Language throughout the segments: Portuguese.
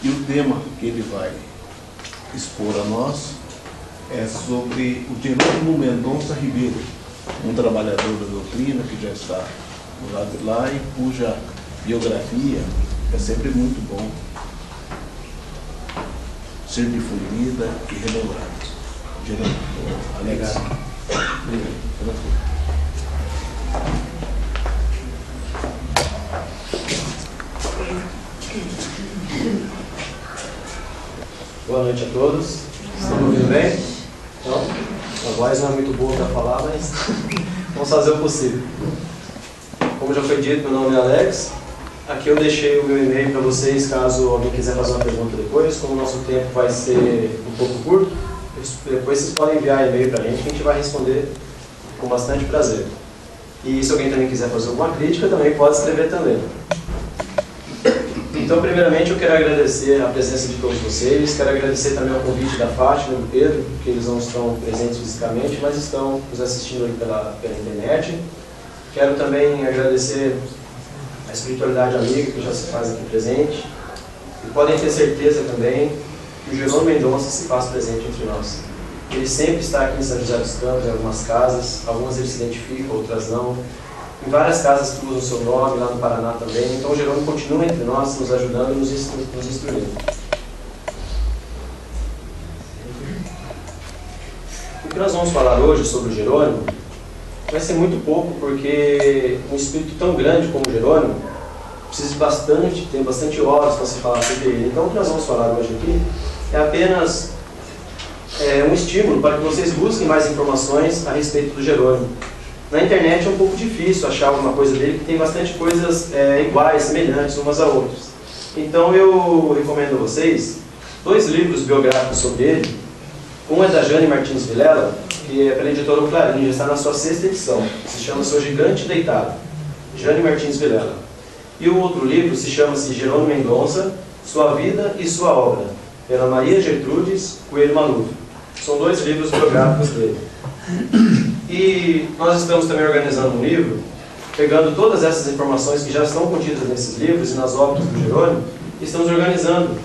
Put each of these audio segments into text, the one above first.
E o tema que ele vai expor a nós é sobre o Jerônimo Mendonça Ribeiro, um trabalhador da doutrina que já está do lado de lá e cuja biografia é sempre muito bom ser difundida e relembrada. Jerônimo, Alex. Boa noite a todos. Estão me ouvindo bem? Então, a voz não é muito boa para falar, mas vamos fazer o possível. Como já foi dito, meu nome é Alex. Aqui eu deixei o meu e-mail para vocês, caso alguém quiser fazer uma pergunta depois. Como o nosso tempo vai ser um pouco curto, depois vocês podem enviar e-mail para a gente vai responder com bastante prazer. E se alguém também quiser fazer alguma crítica, também pode escrever também. Então, primeiramente, eu quero agradecer a presença de todos vocês, quero agradecer também ao convite da Fátima e do Pedro, que eles não estão presentes fisicamente, mas estão nos assistindo pela internet. Quero também agradecer a espiritualidade amiga que já se faz aqui presente. E podem ter certeza também que o Jerônimo Mendonça se faz presente entre nós. Ele sempre está aqui em São José dos Campos, em algumas casas, algumas ele se identifica, outras não. Em várias casas que usam o seu nome, lá no Paraná também. Então o Jerônimo continua entre nós, nos ajudando e nos instruindo. O que nós vamos falar hoje sobre o Jerônimo vai ser muito pouco, porque um espírito tão grande como o Jerônimo precisa de tem bastante horas para se falar sobre ele. Então o que nós vamos falar hoje aqui é apenas um estímulo para que vocês busquem mais informações a respeito do Jerônimo. Na internet é um pouco difícil achar alguma coisa dele, que tem bastante coisas iguais, semelhantes umas a outras. Então eu recomendo a vocês 2 livros biográficos sobre ele. Um é da Jane Martins Vilela, que é pela editora O Clarim, já está na sua 6ª edição. Se chama Seu Gigante Deitado, Jane Martins Vilela. E o outro livro se chama-se Jerônimo Mendonça, Sua Vida e Sua Obra, pela Maria Gertrudes Coelho Maluf. São 2 livros biográficos dele. E nós estamos também organizando um livro, pegando todas essas informações que já estão contidas nesses livros e nas obras do Jerônimo, e estamos organizando.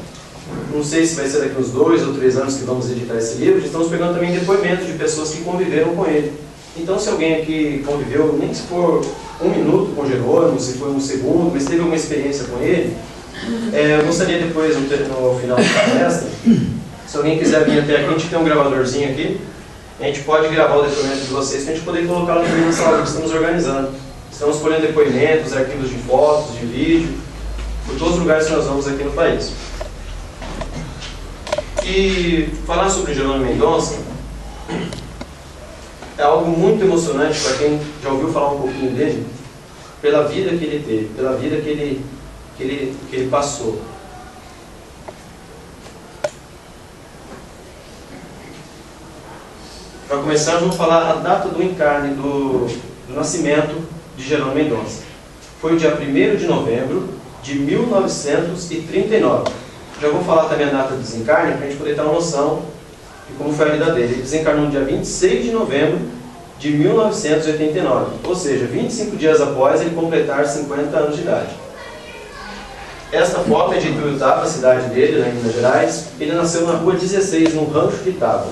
Não sei se vai ser daqui uns 2 ou 3 anos que vamos editar esse livro. Estamos pegando também depoimentos de pessoas que conviveram com ele. Então, se alguém aqui conviveu, nem se for 1 minuto com o Jerônimo, se for 1 segundo, mas teve alguma experiência com ele, eu gostaria depois, no final da palestra, se alguém quiser vir até aqui, a gente tem um gravadorzinho aqui. A gente pode gravar o depoimento de vocês para a gente poder colocá-lo também nessa aula que estamos organizando. Estamos colhendo depoimentos, arquivos de fotos, de vídeo, por todos os lugares que nós vamos aqui no país. E falar sobre o Jerônimo Mendonça é algo muito emocionante para quem já ouviu falar um pouquinho dele, pela vida que ele teve, pela vida que ele passou. Para começar, vamos falar a data do encarne, do nascimento de Jerônimo Mendonça. Foi o dia 1º de novembro de 1939. Já vou falar também a data do desencarne, para a gente poder ter uma noção de como foi a vida dele. Ele desencarnou no dia 26 de novembro de 1989, ou seja, 25 dias após ele completar 50 anos de idade. Esta foto é de Ituiutaba, a cidade dele, em Minas Gerais. Ele nasceu na rua 16, no rancho de Itaba.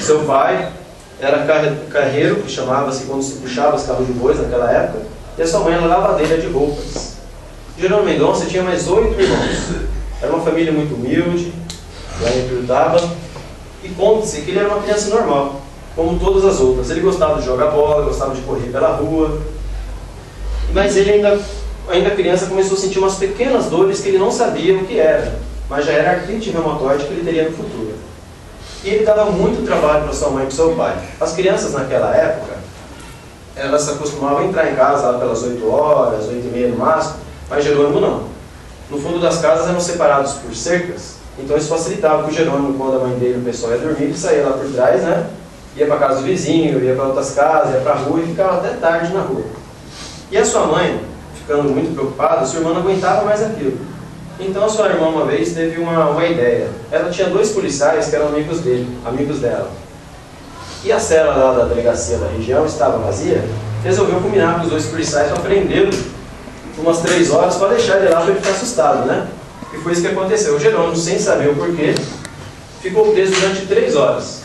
Seu pai era carreiro, que chamava-se quando se puxava os carros de bois naquela época, e a sua mãe era lavadeira de roupas. Jerônimo Mendonça tinha mais 8 irmãos. Era uma família muito humilde, lá em Ituiutaba, e conta-se que ele era uma criança normal, como todas as outras. Ele gostava de jogar bola, gostava de correr pela rua, mas ele ainda criança começou a sentir umas pequenas dores que ele não sabia o que era, mas já era artrite reumatoide que ele teria no futuro. E ele dava muito trabalho para sua mãe e para seu pai. As crianças naquela época, elas se acostumavam a entrar em casa lá pelas 8 horas, 8h30 no máximo, mas Jerônimo não. No fundo das casas eram separados por cercas, então isso facilitava que o Jerônimo, quando a mãe dele e o pessoal ia dormir, ele saía lá por trás, né? Ia para a casa do vizinho, ia para outras casas, ia para a rua e ficava até tarde na rua. E a sua mãe, ficando muito preocupada, sua irmã não aguentava mais aquilo. Então a sua irmã uma vez teve uma ideia. Ela tinha 2 policiais que eram amigos dela. E a cela lá da delegacia da região estava vazia, resolveu combinar com os 2 policiais para prendê-lo por umas 3 horas para deixar ele lá para ele ficar assustado, né? E foi isso que aconteceu. O Jerônimo, sem saber o porquê, ficou preso durante 3 horas.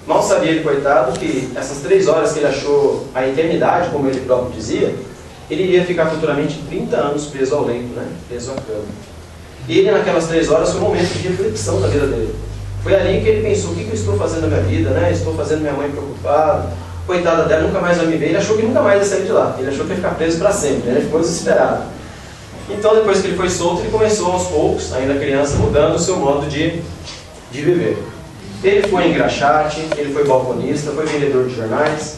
Mal sabia ele, coitado, que essas 3 horas que ele achou a eternidade, como ele próprio dizia, ele iria ficar futuramente 30 anos preso ao leito, né? Preso à cama. E ele, naquelas 3 horas, foi um momento de reflexão da vida dele. Foi ali que ele pensou: o que eu estou fazendo na minha vida, né? Estou fazendo minha mãe preocupada, coitada dela, nunca mais vai me ver. Ele achou que nunca mais ia sair de lá. Ele achou que ia ficar preso para sempre, né? Ele ficou desesperado. Então, depois que ele foi solto, ele começou aos poucos, ainda criança, mudando o seu modo de viver. Ele foi engraxate, ele foi balconista, foi vendedor de jornais.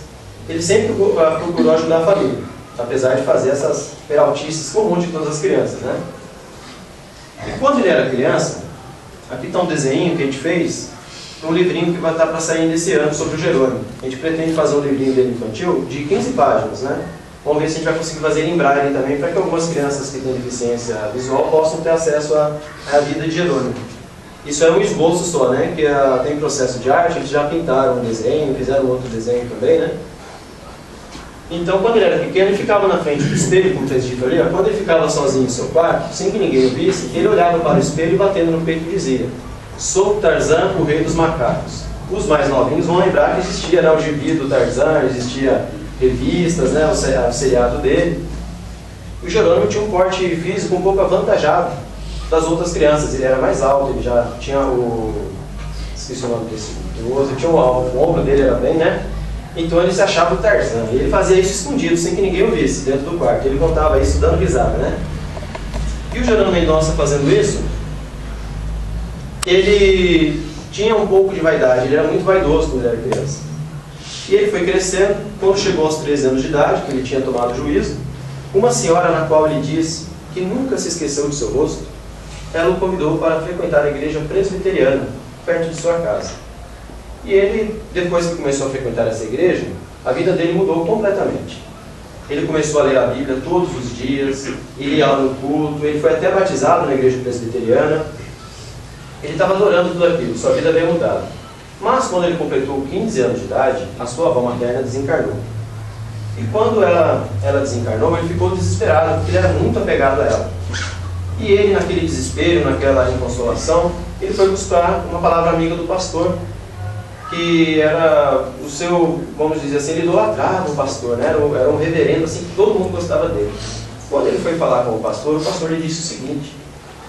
Ele sempre procurou ajudar a família, apesar de fazer essas peraltices comuns de todas as crianças, né? E quando ele era criança, aqui está um desenho que a gente fez, um livrinho que vai estar para sair desse ano sobre o Jerônimo. A gente pretende fazer um livrinho dele infantil de 15 páginas, né? Vamos ver se a gente vai conseguir fazer em braille também, para que algumas crianças que têm deficiência visual possam ter acesso à vida de Jerônimo. Isso é um esboço só, né? Que tem processo de arte, eles já pintaram um desenho, fizeram outro desenho também, né? Então, quando ele era pequeno, ele ficava na frente do espelho, como está escrito ali, ó. Quando ele ficava sozinho em seu quarto, sem que ninguém o visse, ele olhava para o espelho e batendo no peito dizia: sou Tarzan, o rei dos macacos. Os mais novinhos vão lembrar que existia, né, o gibi do Tarzan, existia revistas, né, o seriado dele. O Jerônimo tinha um porte físico um pouco avantajado das outras crianças. Ele era mais alto, ele já tinha esqueci o nome desse outro, tinha o ombro dele era bem, né? Então ele se achava o Tarzan. E ele fazia isso escondido, sem que ninguém o visse, dentro do quarto. Ele contava isso dando risada, né? E o Jerônimo Mendonça, fazendo isso, ele tinha um pouco de vaidade. Ele era muito vaidoso quando ele era criança. E ele foi crescendo. Quando chegou aos 13 anos de idade, que ele tinha tomado juízo, uma senhora na qual ele disse que nunca se esqueceu de seu rosto, ela o convidou para frequentar a igreja presbiteriana, perto de sua casa. E ele, depois que começou a frequentar essa igreja, a vida dele mudou completamente. Ele começou a ler a Bíblia todos os dias, ele ia lá no culto, ele foi até batizado na igreja presbiteriana. Ele estava adorando tudo aquilo, sua vida veio mudada. Mas quando ele completou 15 anos de idade, a sua avó materna desencarnou. E quando ela desencarnou, ele ficou desesperado, porque ele era muito apegado a ela. E ele, naquele desespero, naquela inconsolação, ele foi buscar uma palavra amiga do pastor, que era o seu, vamos dizer assim, ele idolatrava o pastor, né? Era um reverendo, assim, que todo mundo gostava dele. Quando ele foi falar com o pastor lhe disse o seguinte,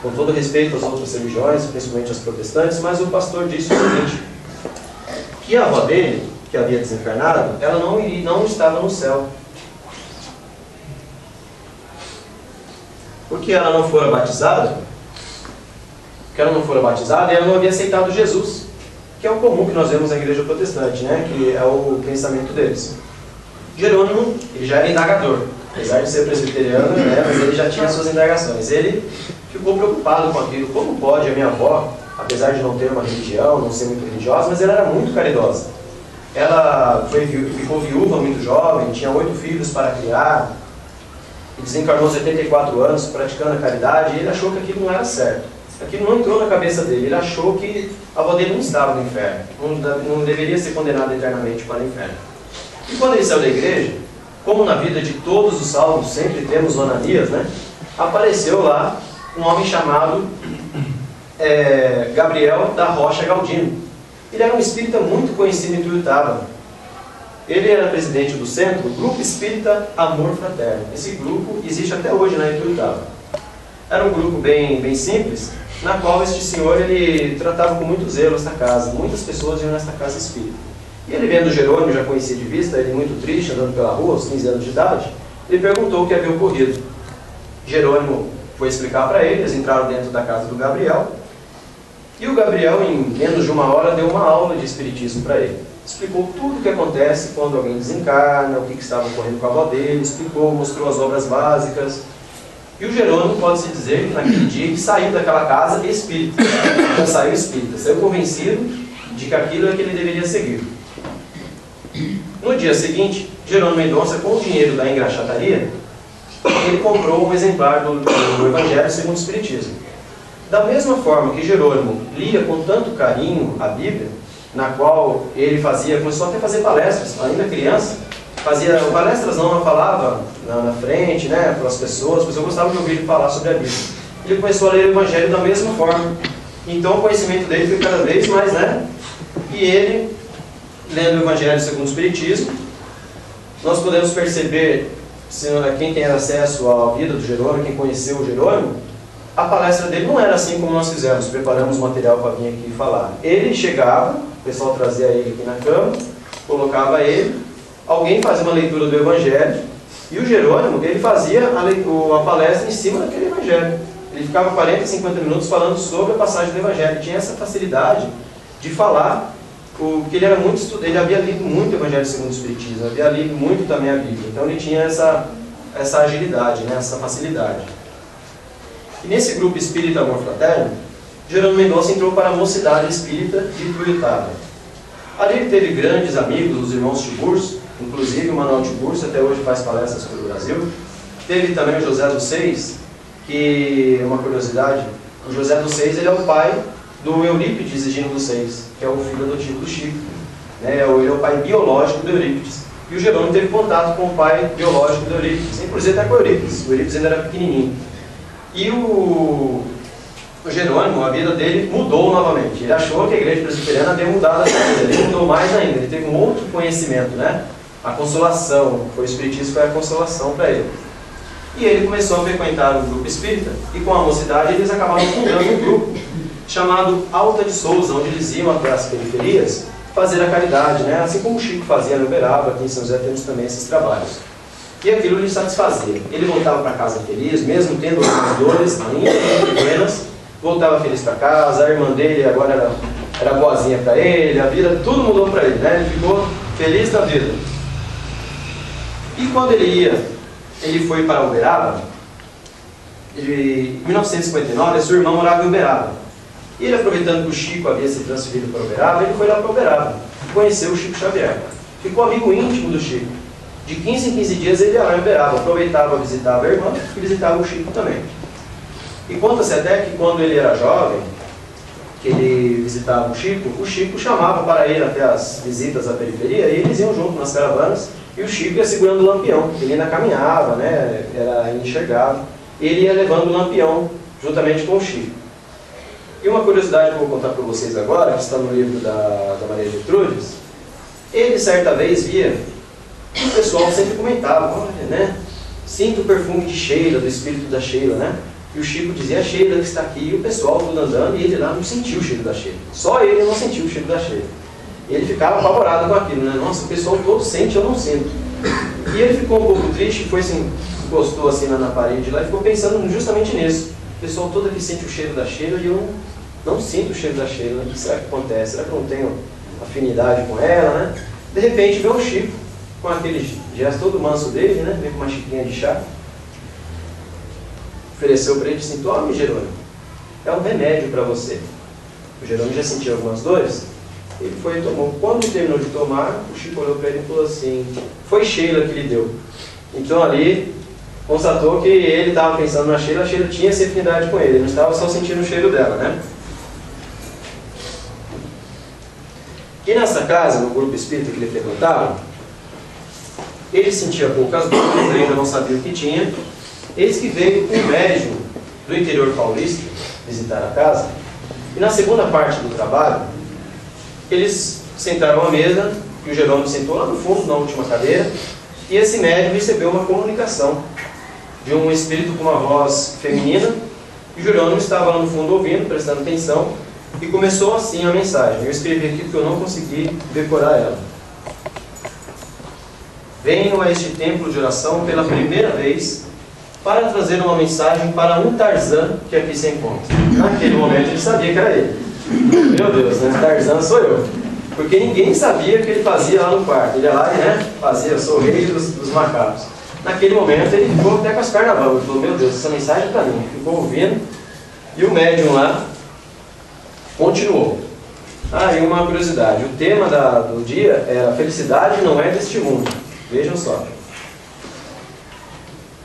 com todo respeito às outras religiões, principalmente as protestantes, mas o pastor disse o seguinte, que a avó dele, que havia desencarnado, ela não estava no céu. Porque ela não fora batizada, e ela não havia aceitado Jesus, que é o comum que nós vemos na igreja protestante, né? Que é o pensamento deles. Jerônimo, ele já era indagador, apesar de ser presbiteriano, né? Mas ele já tinha suas indagações. Ele ficou preocupado com aquilo. Como pode a minha avó, apesar de não ter uma religião, não ser muito religiosa, mas ela era muito caridosa. Ela ficou viúva muito jovem, tinha 8 filhos para criar, e desencarnou aos 84 anos praticando a caridade, e ele achou que aquilo não era certo. Aquilo não entrou na cabeça dele, ele achou que a avó dele não estava no inferno, não deveria ser condenada eternamente para o inferno. E quando ele saiu da igreja, como na vida de todos os salvos sempre temos o Ananias, né? Apareceu lá um homem chamado Gabriel da Rocha Galdino. Ele era um espírita muito conhecido em Tuiutaba. Ele era presidente do centro, Grupo Espírita Amor Fraterno. Esse grupo existe até hoje na Tuiutaba. Era um grupo bem simples, na qual este senhor ele tratava com muito zelo esta casa. Muitas pessoas iam nesta casa espírita. E ele vendo o Jerônimo, já conhecia de vista, ele muito triste, andando pela rua, aos 15 anos de idade, ele perguntou o que havia ocorrido. Jerônimo foi explicar para ele, eles entraram dentro da casa do Gabriel, e o Gabriel, em menos de uma hora, deu uma aula de espiritismo para ele. Explicou tudo o que acontece quando alguém desencarna, o que estava ocorrendo com a avó dele, explicou, mostrou as obras básicas. E o Jerônimo, pode-se dizer, que naquele dia que saiu daquela casa espírita. Já saiu espírita, saiu convencido de que aquilo é que ele deveria seguir. No dia seguinte, Jerônimo Mendonça, com o dinheiro da engraxataria, ele comprou um exemplar do Evangelho segundo o Espiritismo. Da mesma forma que Jerônimo lia com tanto carinho a Bíblia, na qual ele começou até a fazer palestras, ainda criança, fazia palestras, não falava na frente, né, para as pessoas, mas eu gostava de ouvir ele falar sobre a Bíblia. ele começou a ler o Evangelho da mesma forma. Então o conhecimento dele foi cada vez mais, né? E ele, lendo o Evangelho segundo o Espiritismo, nós podemos perceber, quem tem acesso à vida do Jerônimo, quem conheceu o Jerônimo, a palestra dele não era assim como nós fizemos, preparamos material para vir aqui falar. Ele chegava, o pessoal trazia ele aqui na cama, colocava ele, alguém fazia uma leitura do Evangelho, e o Jerônimo, ele fazia a palestra em cima daquele Evangelho. Ele ficava 40, 50 minutos falando sobre a passagem do Evangelho. Ele tinha essa facilidade de falar, porque ele era ele havia lido muito o Evangelho segundo o Espiritismo, havia lido muito também a Bíblia. Então ele tinha essa agilidade, né, essa facilidade. E nesse grupo espírita Amor Fraterno, Jerônimo Mendonça entrou para a Mocidade Espírita de Ituiutaba. Ali ele teve grandes amigos, os irmãos Tiburcio, inclusive o Manuel Tiburcio, até hoje faz palestras pelo Brasil. Teve também o José dos Seis, que é uma curiosidade, o José dos Seis ele é o pai do Eurípides Higino dos Seis, que é o filho adotivo do Chico. Ele é o pai biológico do Eurípides. E o Jerônimo teve contato com o pai biológico do Eurípides, inclusive até com o Eurípides. O Eurípides ainda era pequenininho. E o Jerônimo, a vida dele mudou novamente. Ele achou que a igreja presbiteriana havia mudado a sua vida. Ele mudou mais ainda. Ele teve um outro conhecimento, né? A consolação. O Espiritismo foi a consolação para ele. E ele começou a frequentar o grupo espírita. E com a mocidade eles acabaram fundando um grupo chamado Alta de Souza, onde eles iam até as periferias fazer a caridade, né? Assim como o Chico fazia no Uberaba, aqui em São José temos também esses trabalhos. E aquilo lhe satisfazia. Ele voltava para casa feliz, mesmo tendo algumas dores ainda pequenas, voltava feliz para casa, a irmã dele agora era boazinha para ele, a vida, tudo mudou para ele, né? Ele ficou feliz da vida. E quando ele foi para Uberaba, em 1959, a sua irmã morava em Uberaba. E ele, aproveitando que o Chico havia se transferido para Uberaba, ele foi lá para Uberaba, conheceu o Chico Xavier. Ficou amigo íntimo do Chico. De 15 em 15 dias ele ia lá em Uberaba, aproveitava, visitava a irmã e visitava o Chico também. E conta-se até que quando ele era jovem, que ele visitava o Chico chamava para ir até as visitas à periferia e eles iam junto nas caravanas e o Chico ia segurando o lampião. Ele ainda caminhava, né? Era enxergado. Ele ia levando o lampião juntamente com o Chico. E uma curiosidade que eu vou contar para vocês agora, que está no livro da Maria Gertrudes, ele certa vez via, o pessoal sempre comentava, olha, né? Sinto o perfume de Sheila, do espírito da Sheila, né? E o Chico dizia, a Sheila que está aqui, e o pessoal tudo andando, e ele lá não sentiu o cheiro da Sheila. Só ele não sentiu o cheiro da Sheila. E ele ficava apavorado com aquilo, né? Nossa, o pessoal todo sente, eu não sinto. E ele ficou um pouco triste, foi assim, encostou assim na parede lá e ficou pensando justamente nisso. O pessoal todo aqui sente o cheiro da Sheila e eu não sinto o cheiro da Sheila. O que será que acontece? Será que eu não tenho afinidade com ela, né? De repente vê o Chico, com aquele gesto todo manso dele, né? Veio com uma xicrinha de chá. Ofereceu para ele e disse, tome, Jerônimo, é um remédio para você. O Jerônimo já sentiu algumas dores, ele foi e tomou. Quando ele terminou de tomar, o Chico olhou para ele e falou assim, foi Sheila que lhe deu. Então ali, constatou que ele estava pensando na Sheila, a Sheila tinha essa afinidade com ele não estava só sentindo o cheiro dela, né? E nessa casa, no grupo espírita que ele frequentava, ele sentia poucas dores, ele ainda não sabia o que tinha. Eis que veio um médium do interior paulista visitar a casa, e na segunda parte do trabalho, eles sentaram à mesa, e o Jerônimo sentou lá no fundo, na última cadeira, e esse médium recebeu uma comunicação de um espírito com uma voz feminina, e o Jerônimo estava lá no fundo ouvindo, prestando atenção, e começou assim a mensagem. Eu escrevi aqui porque eu não consegui decorar ela. Venho a este templo de oração pela primeira vez para trazer uma mensagem para um Tarzan que aqui se encontra. Naquele momento ele sabia que era ele. Meu Deus, né? Tarzan sou eu. Porque ninguém sabia o que ele fazia lá no quarto. Ele ia lá e, né, fazia, sou o rei dos macacos. Naquele momento ele ficou até com as pernas bambas. Ele falou, meu Deus, essa mensagem é para mim. Ficou ouvindo. E o médium lá continuou. Ah, e uma curiosidade. O tema do dia era a felicidade não é deste mundo. Vejam só.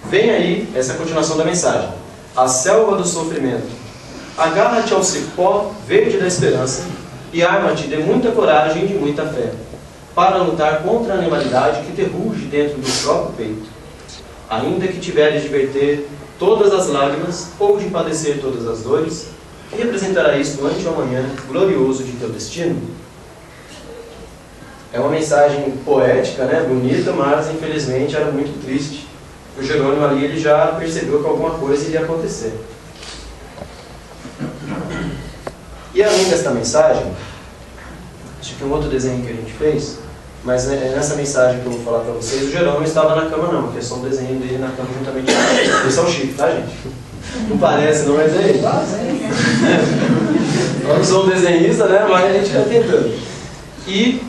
Vem aí essa continuação da mensagem. A selva do sofrimento. Agarra-te ao cipó verde da esperança e arma-te de muita coragem e de muita fé, para lutar contra a animalidade que te ruge dentro do próprio peito. Ainda que tiveres de verter todas as lágrimas, ou de padecer todas as dores, e representará isto ante o amanhã glorioso de teu destino? É uma mensagem poética, né, bonita, mas infelizmente era muito triste. O Jerônimo ali ele já percebeu que alguma coisa iria acontecer. E além desta mensagem, acho que um outro desenho que a gente fez, mas é nessa mensagem que eu vou falar para vocês, o Jerônimo estava na cama não, porque é só um desenho dele na cama juntamente com ele. Esse é o Chico, tá, gente? Não parece não, mas é ele. Eu não sou um desenhista, né, mas a gente está tentando. E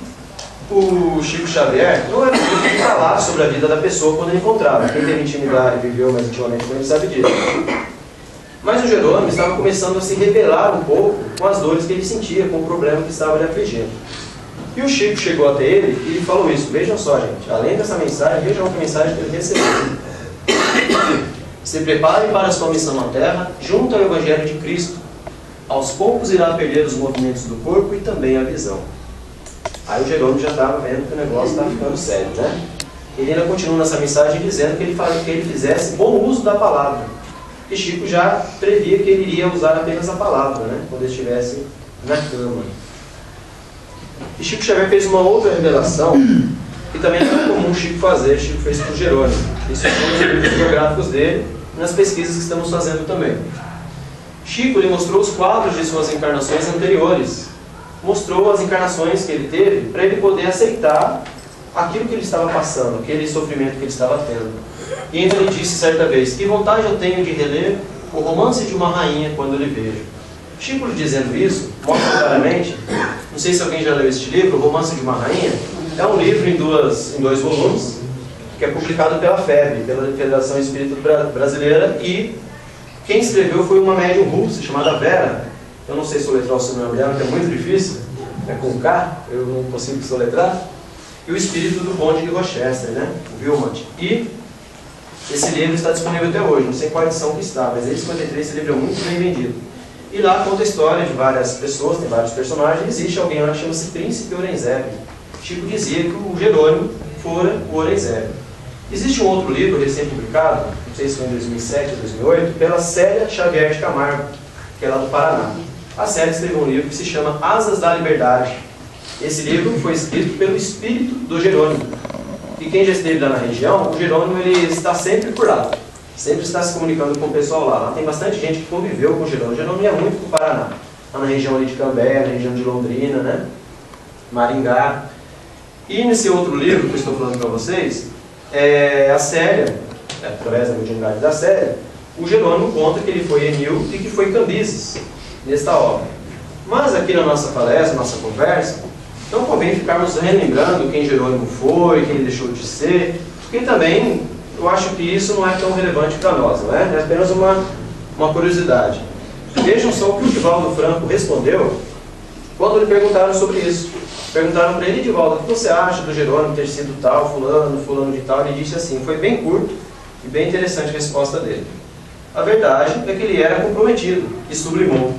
o Chico Xavier não era muito de falar sobre a vida da pessoa quando ele encontrava. Quem teve intimidade e viveu mais intimamente com ele sabe disso. Mas o Jerônimo estava começando a se rebelar um pouco com as dores que ele sentia, com o problema que estava lhe afligindo. E o Chico chegou até ele e ele falou isso. Vejam só, gente. Além dessa mensagem, vejam outra mensagem que ele recebeu. Se prepare para a sua missão na Terra, junto ao Evangelho de Cristo. Aos poucos irá perder os movimentos do corpo e também a visão. Aí o Jerônimo já estava vendo que o negócio estava ficando sério, né? Ele ainda continua nessa mensagem dizendo que ele fizesse bom uso da palavra. E Chico já previa que ele iria usar apenas a palavra, né? Quando ele estivesse na cama. E Chico Xavier fez uma outra revelação que também não é comum Chico fazer. Chico fez para o Jerônimo. Isso são os livros biográficos dele e nas pesquisas que estamos fazendo também. Chico lhe mostrou os quadros de suas encarnações anteriores. Mostrou as encarnações que ele teve para ele poder aceitar aquilo que ele estava passando, aquele sofrimento que ele estava tendo. E ainda ele disse certa vez: que vontade eu tenho de reler o romance de uma rainha quando lhe vejo. Chico lhe dizendo isso, mostra claramente, não sei se alguém já leu este livro, O Romance de uma Rainha. É um livro em dois volumes, que é publicado pela FEB, pela Federação Espírita Brasileira, e quem escreveu foi uma médium russa chamada Vera. Eu não sei soletrar o sobrenome dela, que é muito difícil, é com K, eu não consigo soletrar. E o espírito do Conde de Rochester, né? O Wilmot. E esse livro está disponível até hoje, não sei qual edição que está, mas desde 53 esse livro é muito bem vendido. E lá conta a história de várias pessoas, tem vários personagens. Existe alguém lá que chama-se Príncipe Orenzeb. Chico dizia que o Jerônimo fora o Orenzeb. Existe um outro livro recém-publicado, não sei se foi em 2007 ou 2008, pela Célia Xavier de Camargo, que é lá do Paraná. A Célia escreveu um livro que se chama Asas da Liberdade. Esse livro foi escrito pelo espírito do Jerônimo. E quem já esteve lá na região, o Jerônimo ele está sempre por lá. Sempre está se comunicando com o pessoal lá. Lá tem bastante gente que conviveu com o Jerônimo. O Jerônimo ia muito para o Paraná. Lá na região ali de Cambé, na região de Londrina, né? Maringá. E nesse outro livro que eu estou falando para vocês, a Célia, através da mediunidade da Célia, o Jerônimo conta que ele foi Enil e que foi Cambises, nesta obra. Mas aqui na nossa palestra, nossa conversa, não convém ficarmos relembrando quem Jerônimo foi, quem ele deixou de ser, porque também eu acho que isso não é tão relevante para nós, não é? É apenas uma curiosidade. Vejam só o que o Divaldo Franco respondeu quando lhe perguntaram sobre isso. Perguntaram para ele: Divaldo, o que você acha do Jerônimo ter sido tal, fulano de tal? Ele disse assim, foi bem curto e bem interessante a resposta dele. A verdade é que ele era comprometido, e sublimou.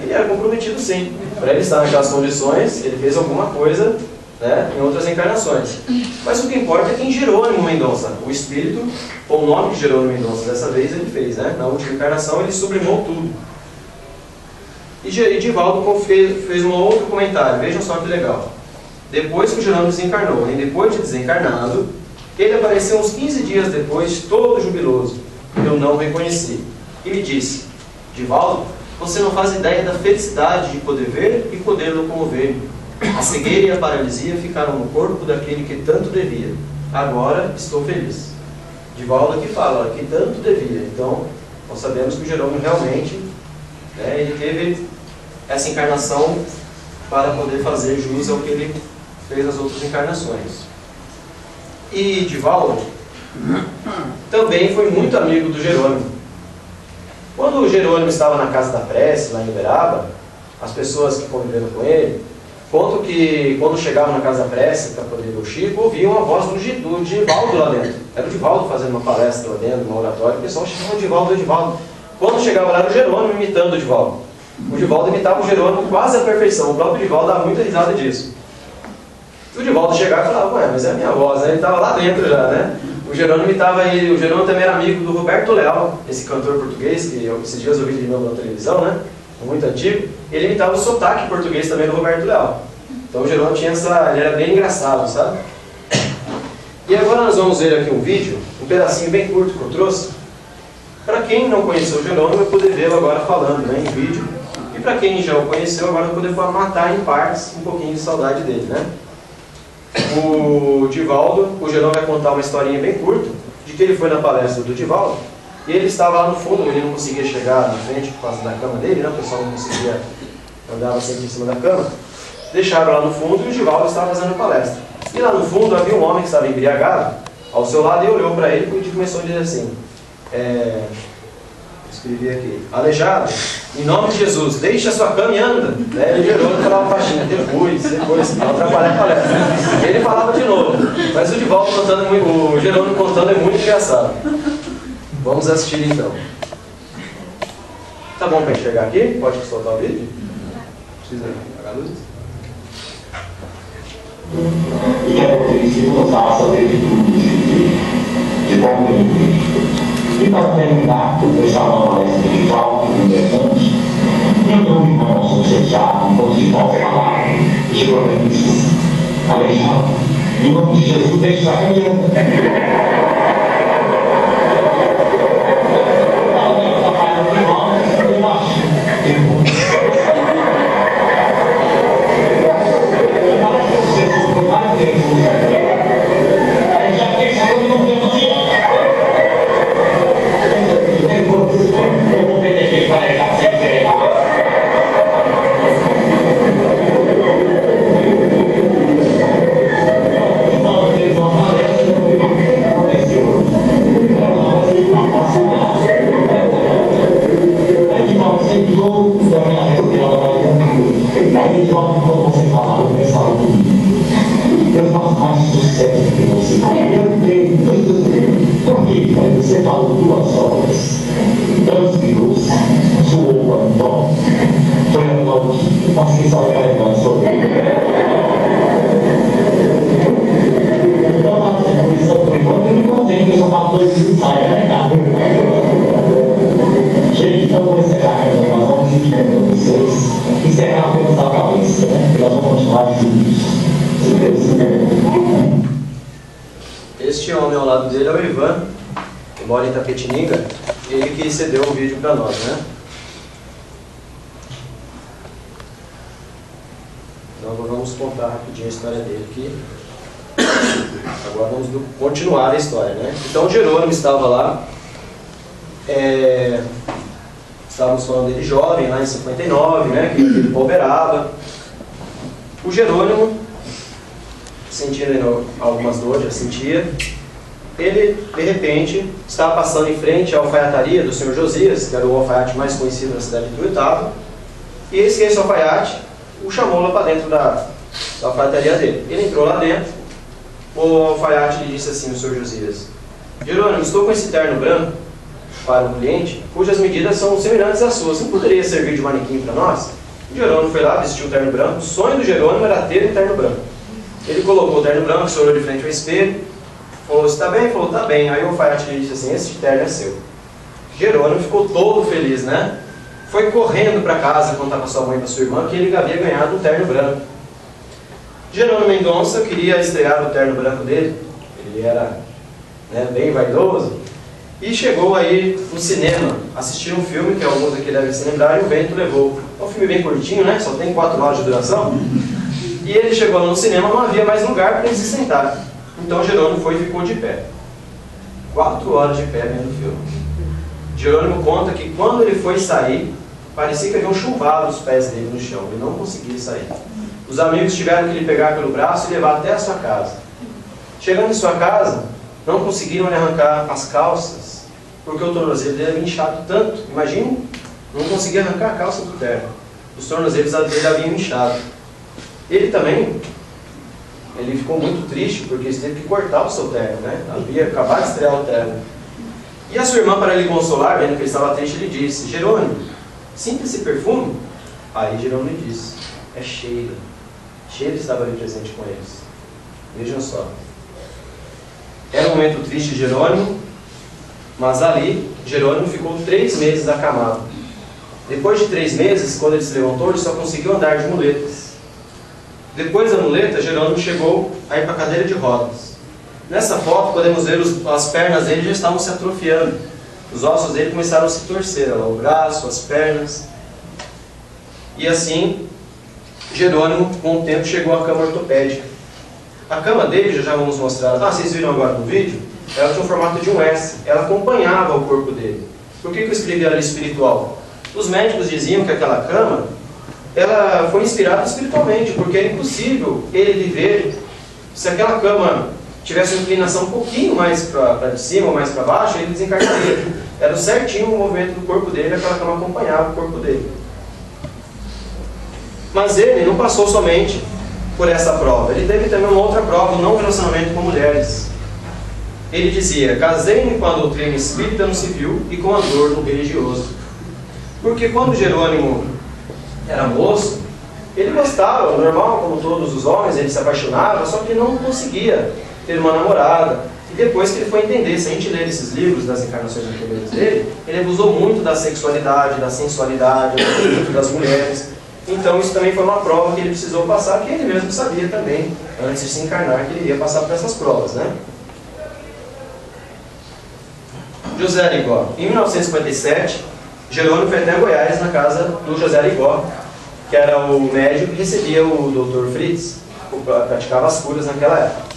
Ele era comprometido sim. Para ele estar naquelas condições, ele fez alguma coisa, né, em outras encarnações. Mas o que importa é quem Jerônimo Mendonça, o espírito, ou o nome de Jerônimo Mendonça, dessa vez ele fez, né? Na última encarnação ele sublimou tudo. E Divaldo fez um outro comentário, vejam só que legal. Depois que o Jerônimo desencarnou, nem depois de desencarnado, ele apareceu uns 15 dias depois, todo jubiloso. Eu não o reconheci. E me disse: Divaldo, você não faz ideia da felicidade de poder ver e poder locomover-me. A cegueira e a paralisia ficaram no corpo daquele que tanto devia. Agora estou feliz. Divaldo aqui fala que tanto devia. Então, nós sabemos que o Jerônimo realmente, ele teve essa encarnação para poder fazer jus ao que ele fez nas outras encarnações. E Divaldo também foi muito amigo do Jerônimo. Quando o Jerônimo estava na Casa da Prece, lá em Uberaba, as pessoas que conviveram com ele contam que quando chegavam na Casa da Prece para poder ver o Chico, ouviam a voz do Divaldo lá dentro. Era o Divaldo fazendo uma palestra lá dentro, uma oratória, o pessoal chamava o Divaldo. Quando chegava lá, era o Jerônimo imitando o Divaldo. O Divaldo imitava o Jerônimo quase à perfeição. O próprio Divaldo dava muita risada disso. E o Divaldo chegava e falava: ué, mas é a minha voz, né? Ele estava lá dentro já, né? O Jerônimo imitava ele. O Jerônimo também era amigo do Roberto Leal, esse cantor português, que esses dias eu vi de novo na televisão, né? Muito antigo. Ele imitava o sotaque português também do Roberto Leal. Então o Jerônimo tinha essa... ele era bem engraçado, sabe? E agora nós vamos ver aqui um vídeo, um pedacinho bem curto que eu trouxe. Para quem não conheceu o Jerônimo, vai poder vê-lo agora falando, né, em vídeo. E para quem já o conheceu, agora vai poder matar em partes um pouquinho de saudade dele, né? O Divaldo, o Jerônimo vai contar uma historinha bem curta, de que ele foi na palestra do Divaldo, e ele estava lá no fundo, ele não conseguia chegar na frente por causa da cama dele, né? O pessoal não conseguia, andava sempre em cima da cama. Deixaram lá no fundo e o Divaldo estava fazendo palestra. E lá no fundo havia um homem que estava embriagado ao seu lado e olhou para ele e começou a dizer assim, escrevi aqui, aleijado, em nome de Jesus, deixe a sua cama e anda. Ele Jerônimo falava baixinho, depois, para atrapalhar a palestra. E ele falava de novo, mas o Divaldo contando, o Jerônimo contando é muito engraçado. Vamos assistir então. Tá bom para enxergar aqui? Pode soltar o vídeo? Precisa apagar a luz? E que a Cristo nos faça de bom. E para terminar, deixar uma palestra espiritual interessante. Nenhum irmão nosso chateado, não se pode falar. Chegou a disse, Alexandre, em nome de Jesus, deixa a caminhada. Você falou 2 horas, 2 minutos, suou o Antônio, foi a noite, passei só carregando sobre ele. Então, a atribuição por enquanto, eu não contém que eu só falo 2 minutos, sai carregado. Gente, então vou encerrar, nós vamos seguir com vocês, encerrar apenas a cabeça, né? Nós vamos continuar juntos, se Deus quiser. Este homem ao lado dele é o Ivan, que mora em Itapetininga, ele que cedeu o vídeo para nós, né? Então agora vamos contar rapidinho a história dele aqui. Agora vamos continuar a história, né? Então o Jerônimo estava lá, estávamos falando dele jovem, lá em 59, né? Que ele Uberaba. O Jerônimo, sentindo algumas dores, já sentia. Ele, de repente, estava passando em frente à alfaiataria do Sr. Josias, que era o alfaiate mais conhecido da cidade de Tuiutaba, e esse alfaiate o chamou lá para dentro da alfaiataria dele. Ele entrou lá dentro, o alfaiate lhe disse assim, o Sr. Josias, Jerônimo, estou com esse terno branco para um cliente, cujas medidas são semelhantes às suas, não poderia servir de manequim para nós? O Jerônimo foi lá, vestiu o terno branco, o sonho do Jerônimo era ter um terno branco. Ele colocou o terno branco, se olhou de frente ao espelho, falou, você está bem? Ele falou, está bem. Aí o alfaiate lhe disse assim, esse terno é seu. Jerônimo ficou todo feliz, né? Foi correndo para casa contar para sua mãe e para sua irmã que ele havia ganhado um terno branco. Jerônimo Mendonça queria estrear o terno branco dele. Ele era, né, bem vaidoso. E chegou aí no cinema, assistir um filme, que alguns aqui devem se lembrar, e o vento levou. É um filme bem curtinho, né? Só tem 4 horas de duração. E ele chegou no cinema, não havia mais lugar para ele se sentar. Então Jerônimo foi e ficou de pé. 4 horas de pé vendo o filme. Jerônimo conta que quando ele foi sair, parecia que haviam chumbado os pés dele no chão. Ele não conseguia sair. Os amigos tiveram que lhe pegar pelo braço e levar até a sua casa. Chegando em sua casa, não conseguiram lhe arrancar as calças, porque o tornozelo dele havia inchado tanto. Imagine, não conseguia arrancar a calça do terno. Os tornozelos dele haviam inchado. Ele também, ele ficou muito triste, porque ele teve que cortar o seu terno, né? Havia acabado de estrear o terno. E a sua irmã, para lhe consolar, vendo que ele estava triste, lhe disse, Jerônimo, sinta esse perfume? Aí Jerônimo lhe disse, é Sheila. Sheila estava ali presente com eles. Vejam só. Era um momento triste de Jerônimo, mas ali Jerônimo ficou 3 meses acamado. Depois de 3 meses, quando ele se levantou, ele só conseguiu andar de muletas. Depois da muleta, Jerônimo chegou a ir para a cadeira de rodas. Nessa foto podemos ver as pernas dele já estavam se atrofiando. Os ossos dele começaram a se torcer, o braço, as pernas. E assim, Jerônimo, com o tempo, chegou à cama ortopédica. A cama dele, já vamos mostrar. Vocês viram agora no vídeo? Ela tinha um formato de um S. Ela acompanhava o corpo dele. Por que eu escrevi ali espiritual? Os médicos diziam que aquela cama, ela foi inspirada espiritualmente, porque era impossível ele viver se aquela cama tivesse uma inclinação um pouquinho mais para cima ou mais para baixo, ele desencarnaria. Era certinho o movimento do corpo dele, aquela cama acompanhava o corpo dele. Mas ele não passou somente por essa prova. Ele teve também uma outra prova, um não relacionamento com mulheres. Ele dizia: casei-me com a doutrina espírita no civil e com a dor no religioso. Porque quando Jerônimo era moço, ele gostava, normal, como todos os homens, ele se apaixonava, só que não conseguia ter uma namorada. E depois que ele foi entender, se a gente ler esses livros das encarnações anteriores dele, ele abusou muito da sexualidade, da sensualidade, muito das mulheres. Então isso também foi uma prova que ele precisou passar, que ele mesmo sabia também, antes de se encarnar, que ele iria passar por essas provas, né? José Arigó. Em 1957, Jerônimo foi até Goiás, na casa do José Arigó, que era o médico que recebia o Dr. Fritz, que praticava as curas naquela época.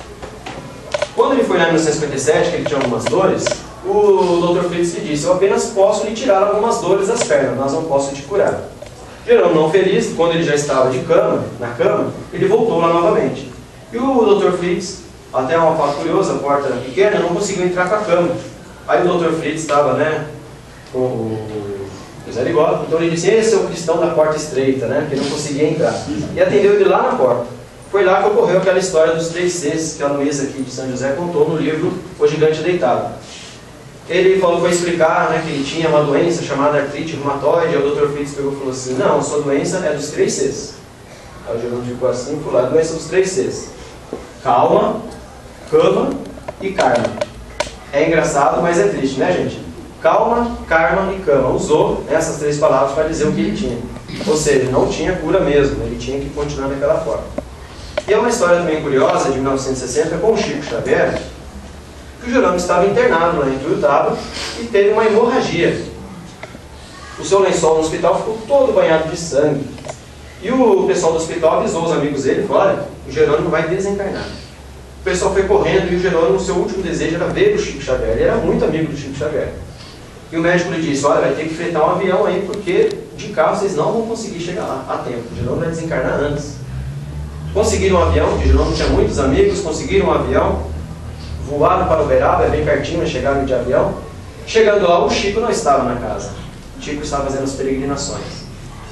Quando ele foi lá em 1957, que ele tinha algumas dores, o Dr. Fritz lhe disse: eu apenas posso lhe tirar algumas dores das pernas, mas não posso te curar. Jerônimo, não feliz, quando ele já estava na cama, ele voltou lá novamente. E o Dr. Fritz, até uma parte curiosa, a porta era pequena, não conseguiu entrar com a cama. Aí o Dr. Fritz estava, com o José Arigó, então ele disse: esse é o cristão da porta estreita, que não conseguia entrar. E atendeu ele lá na porta. Foi lá que ocorreu aquela história dos 3 Cs que a Luísa aqui de São José contou no livro O Gigante Deitado. Ele foi explicar que ele tinha uma doença chamada artrite reumatoide, e o Dr. Fritz pegou e falou assim: não, a sua doença é dos 3 Cs. Aí o Jerônimo ficou assim e falou: a doença dos 3 Cs. Calma, cama e karma. É engraçado, mas é triste, né, gente? Calma, karma e cama. Usou essas 3 palavras para dizer o que ele tinha. Ou seja, não tinha cura mesmo, ele tinha que continuar daquela forma. E é uma história também curiosa, de 1960, com o Chico Xavier, que o Jerônimo estava internado lá em Tuiutaba e teve uma hemorragia. O seu lençol no hospital ficou todo banhado de sangue. E o pessoal do hospital avisou os amigos dele, falou: olha, o Jerônimo vai desencarnar. O pessoal foi correndo e o Jerônimo, o seu último desejo era ver o Chico Xavier. Ele era muito amigo do Chico Xavier. E o médico lhe disse: olha, vai ter que fretar um avião aí, porque de carro vocês não vão conseguir chegar lá a tempo. O Jerônimo vai desencarnar antes. Conseguiram um avião, porque o Jerônimo tinha muitos amigos, conseguiram um avião, voaram para Uberaba, é bem pertinho, mas chegaram de avião. Chegando lá, o Chico não estava na casa. O Chico estava fazendo as peregrinações.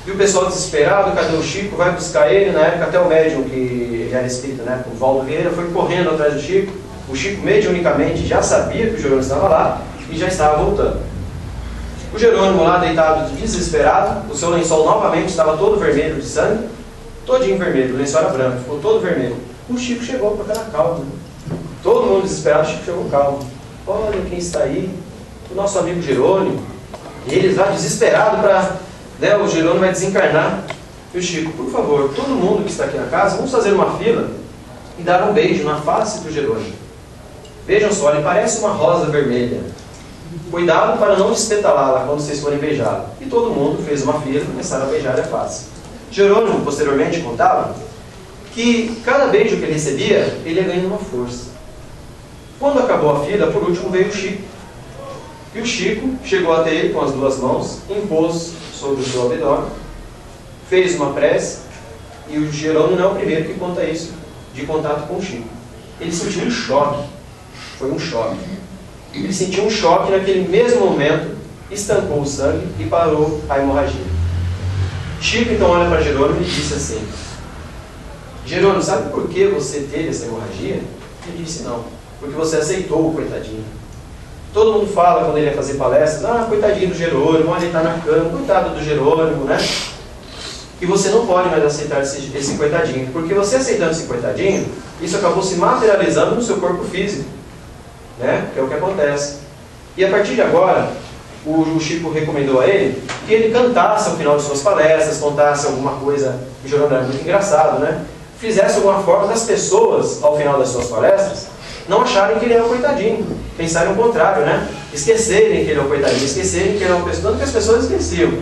E o pessoal desesperado: cadê o Chico? Vai buscar ele. Na época, até o médium, que ele era espírita, o Valdo Vieira, foi correndo atrás do Chico. O Chico, mediunicamente, já sabia que o Jerônimo estava lá e já estava voltando. O Jerônimo lá, deitado desesperado, o seu lençol novamente estava todo vermelho de sangue, todinho vermelho, o lençol era branco, ficou todo vermelho. O Chico chegou com aquela calma. Todo mundo desesperado, o Chico chegou calmo. Olha quem está aí, o nosso amigo Jerônimo. E eles lá desesperados para... o Jerônimo vai desencarnar. E o Chico: por favor, todo mundo que está aqui na casa, vamos fazer uma fila e dar um beijo na face do Jerônimo. Vejam só, ele parece uma rosa vermelha. Cuidado para não despetalá-la quando vocês forem beijá-la. E todo mundo fez uma fila e começaram a beijar a face. Jerônimo, posteriormente, contava que cada beijo que ele recebia, ele ia ganhando uma força. Quando acabou a fila, por último veio o Chico. E o Chico chegou até ele com as 2 mãos, impôs sobre o seu abdômen, fez uma prece, e o Jerônimo não é o primeiro que conta isso, de contato com o Chico. Ele sentiu um choque. Foi um choque. Ele sentiu um choque naquele mesmo momento, estancou o sangue e parou a hemorragia. Chico então olha para Jerônimo e disse assim: Jerônimo, sabe por que você teve essa hemorragia? Ele disse: não, porque você aceitou o coitadinho. Todo mundo fala, quando ele ia fazer palestras: coitadinho do Jerônimo, olha, ele está na cama, coitado do Jerônimo, E você não pode mais aceitar esse coitadinho, porque você aceitando esse coitadinho, isso acabou se materializando no seu corpo físico. né? Que é o que acontece. E a partir de agora, o Chico recomendou a ele que ele cantasse ao final de suas palestras, contasse alguma coisa, o Jerônimo era muito engraçado, né? Fizesse alguma forma das pessoas, ao final das suas palestras, não acharem que ele é um coitadinho, pensarem o contrário, né? Esquecerem que ele é um coitadinho, esquecerem que ele é uma pessoa, tanto que as pessoas esqueciam.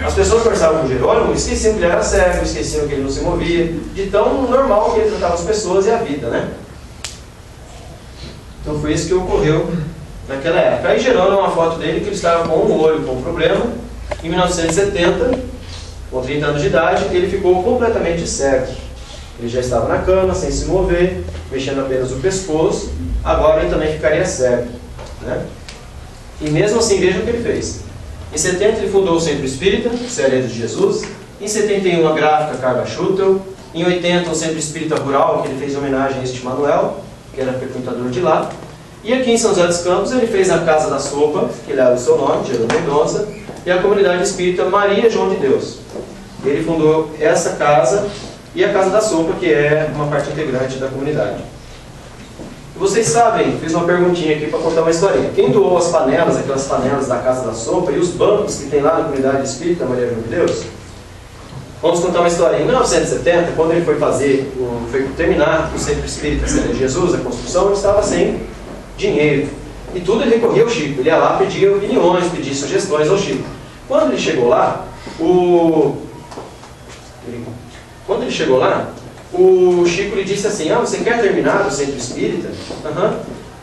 As pessoas conversavam com o Jerônimo, esqueciam que ele era cego, esqueciam que ele não se movia, de tão normal que ele tratava as pessoas e a vida, né? Então foi isso que ocorreu naquela época. Aí Jerônimo é uma foto dele que ele estava com um olho com um problema. Em 1970, com 30 anos de idade, ele ficou completamente cego. Ele já estava na cama, sem se mover, mexendo apenas o pescoço. Agora ele também ficaria cego, né? E mesmo assim, veja o que ele fez. Em 70 ele fundou o Centro Espírita, Cearense de Jesus. Em 71 a gráfica Carla Schutel. Em 80 o Centro Espírita Rural, que ele fez homenagem a este Manuel, que era frequentador de lá. E aqui em São José dos Campos ele fez a Casa da Sopa, que leva o seu nome, Jerônimo Mendonça, e a Comunidade Espírita Maria João de Deus. Ele fundou essa casa e a Casa da Sopa, que é uma parte integrante da comunidade. Vocês sabem, fiz uma perguntinha aqui para contar uma historinha. Quem doou as panelas, aquelas panelas da Casa da Sopa e os bancos que tem lá na Comunidade Espírita Maria João de Deus? Vamos contar uma historinha. Em 1970, quando ele foi terminar o Centro Espírita Cearense de Jesus, a construção, ele estava sem dinheiro. E tudo ele recorria ao Chico. Ele ia lá, pedia opiniões, pedia sugestões ao Chico. Quando ele chegou lá, o Chico lhe disse assim: ah, você quer terminar o Centro Espírita?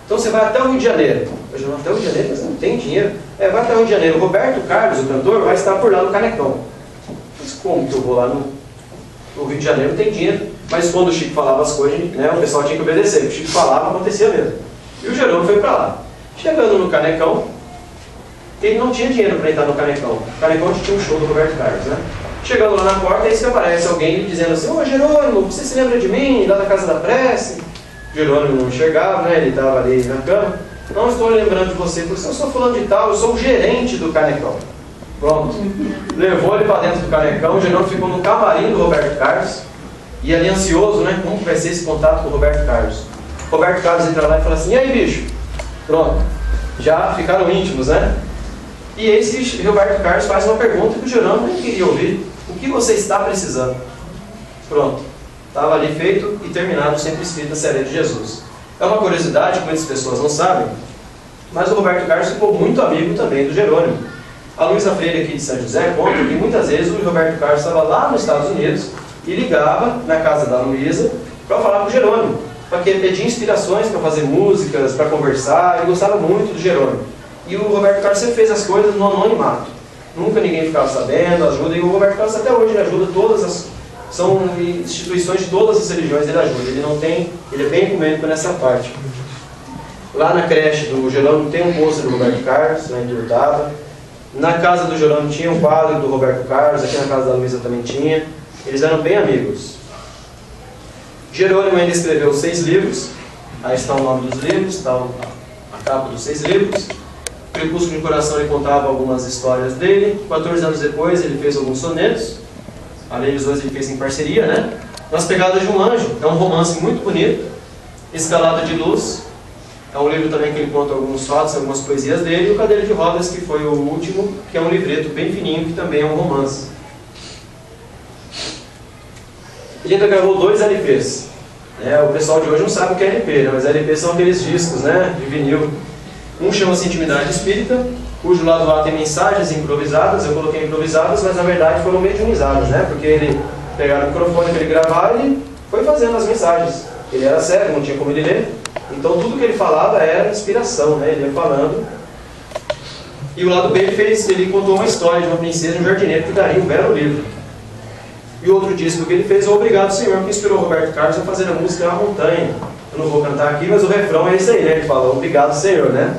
Então você vai até o Rio de Janeiro. Eu já até o Rio de Janeiro, mas não tem dinheiro. Vai até o Rio de Janeiro. O Roberto Carlos, o cantor, vai estar por lá no Canecão. Mas como que eu vou lá no Rio de Janeiro? Não tem dinheiro. Mas quando o Chico falava as coisas, né, o pessoal tinha que obedecer. O Chico falava, acontecia mesmo. E o Jerônimo foi para lá. Chegando no Canecão, ele não tinha dinheiro para entrar no Canecão. O Canecão tinha um show do Roberto Carlos, né? Chegando lá na porta, eis que aparece alguém dizendo assim: ô Jerônimo, você se lembra de mim, lá da Casa da Prece? O Jerônimo não enxergava, né? Ele estava ali na cama. Não estou lembrando de você, porque eu sou fulano de tal, eu sou o gerente do Canecão. Pronto. Levou ele para dentro do Canecão, o Jerônimo ficou no camarim do Roberto Carlos. E ali ansioso, né? Como que vai ser esse contato com o Roberto Carlos? O Roberto Carlos entra lá e fala assim: e aí, bicho? Pronto. Já ficaram íntimos, né? E esse Roberto Carlos faz uma pergunta que o Jerônimo nem queria ouvir: o que você está precisando? Pronto. Estava ali feito e terminado o Centro Espírita Cearense de Jesus. É uma curiosidade que muitas pessoas não sabem, mas o Roberto Carlos ficou muito amigo também do Jerônimo. A Luísa Freire aqui de São José conta que muitas vezes o Roberto Carlos estava lá nos Estados Unidos e ligava na casa da Luísa para falar com o Jerônimo, para que ele pedia inspirações para fazer músicas, para conversar. Ele gostava muito do Jerônimo. E o Roberto Carlos sempre fez as coisas no anonimato. Nunca ninguém ficava sabendo, ajuda. E o Roberto Carlos até hoje ele ajuda são instituições de todas as religiões, ele ajuda. Ele é bem ecumênico nessa parte. Lá na creche do Jerônimo tem um pôster do Roberto Carlos, lá em Turtava. Na casa do Jerônimo tinha um quadro do Roberto Carlos, aqui na casa da Luísa também tinha. Eles eram bem amigos. Jerônimo ainda escreveu 6 livros. Aí está o nome dos livros, está a capa dos 6 livros. Crepúsculo de Coração, ele contava algumas histórias dele. 14 anos depois ele fez alguns sonetos. Além dos dois ele fez em parceria, né? Nas Pegadas de um Anjo, é um romance muito bonito. Escalada de Luz, é um livro também que ele conta alguns fatos, algumas poesias dele. E o Cadeira de Rodas, que foi o último, que é um livreto bem fininho, que também é um romance. Ele ainda gravou 2 LPs. O pessoal de hoje não sabe o que é LP, né? Mas LP são aqueles discos, né, de vinil. Um chama-se Intimidade Espírita, cujo lado A tem mensagens improvisadas. Eu coloquei improvisadas, mas na verdade foram mediunizadas, né? Porque ele pegava o microfone para ele gravar e ele foi fazendo as mensagens. Ele era cego, não tinha como ele ler. Então tudo que ele falava era inspiração, né? Ele ia falando. E o lado B ele contou uma história de uma princesa e um jardineiro que daria um belo livro. E outro disco que ele fez é o Obrigado Senhor, que inspirou o Roberto Carlos a fazer a música A Montanha. Eu não vou cantar aqui, mas o refrão é isso aí, né? Ele fala Obrigado Senhor, né?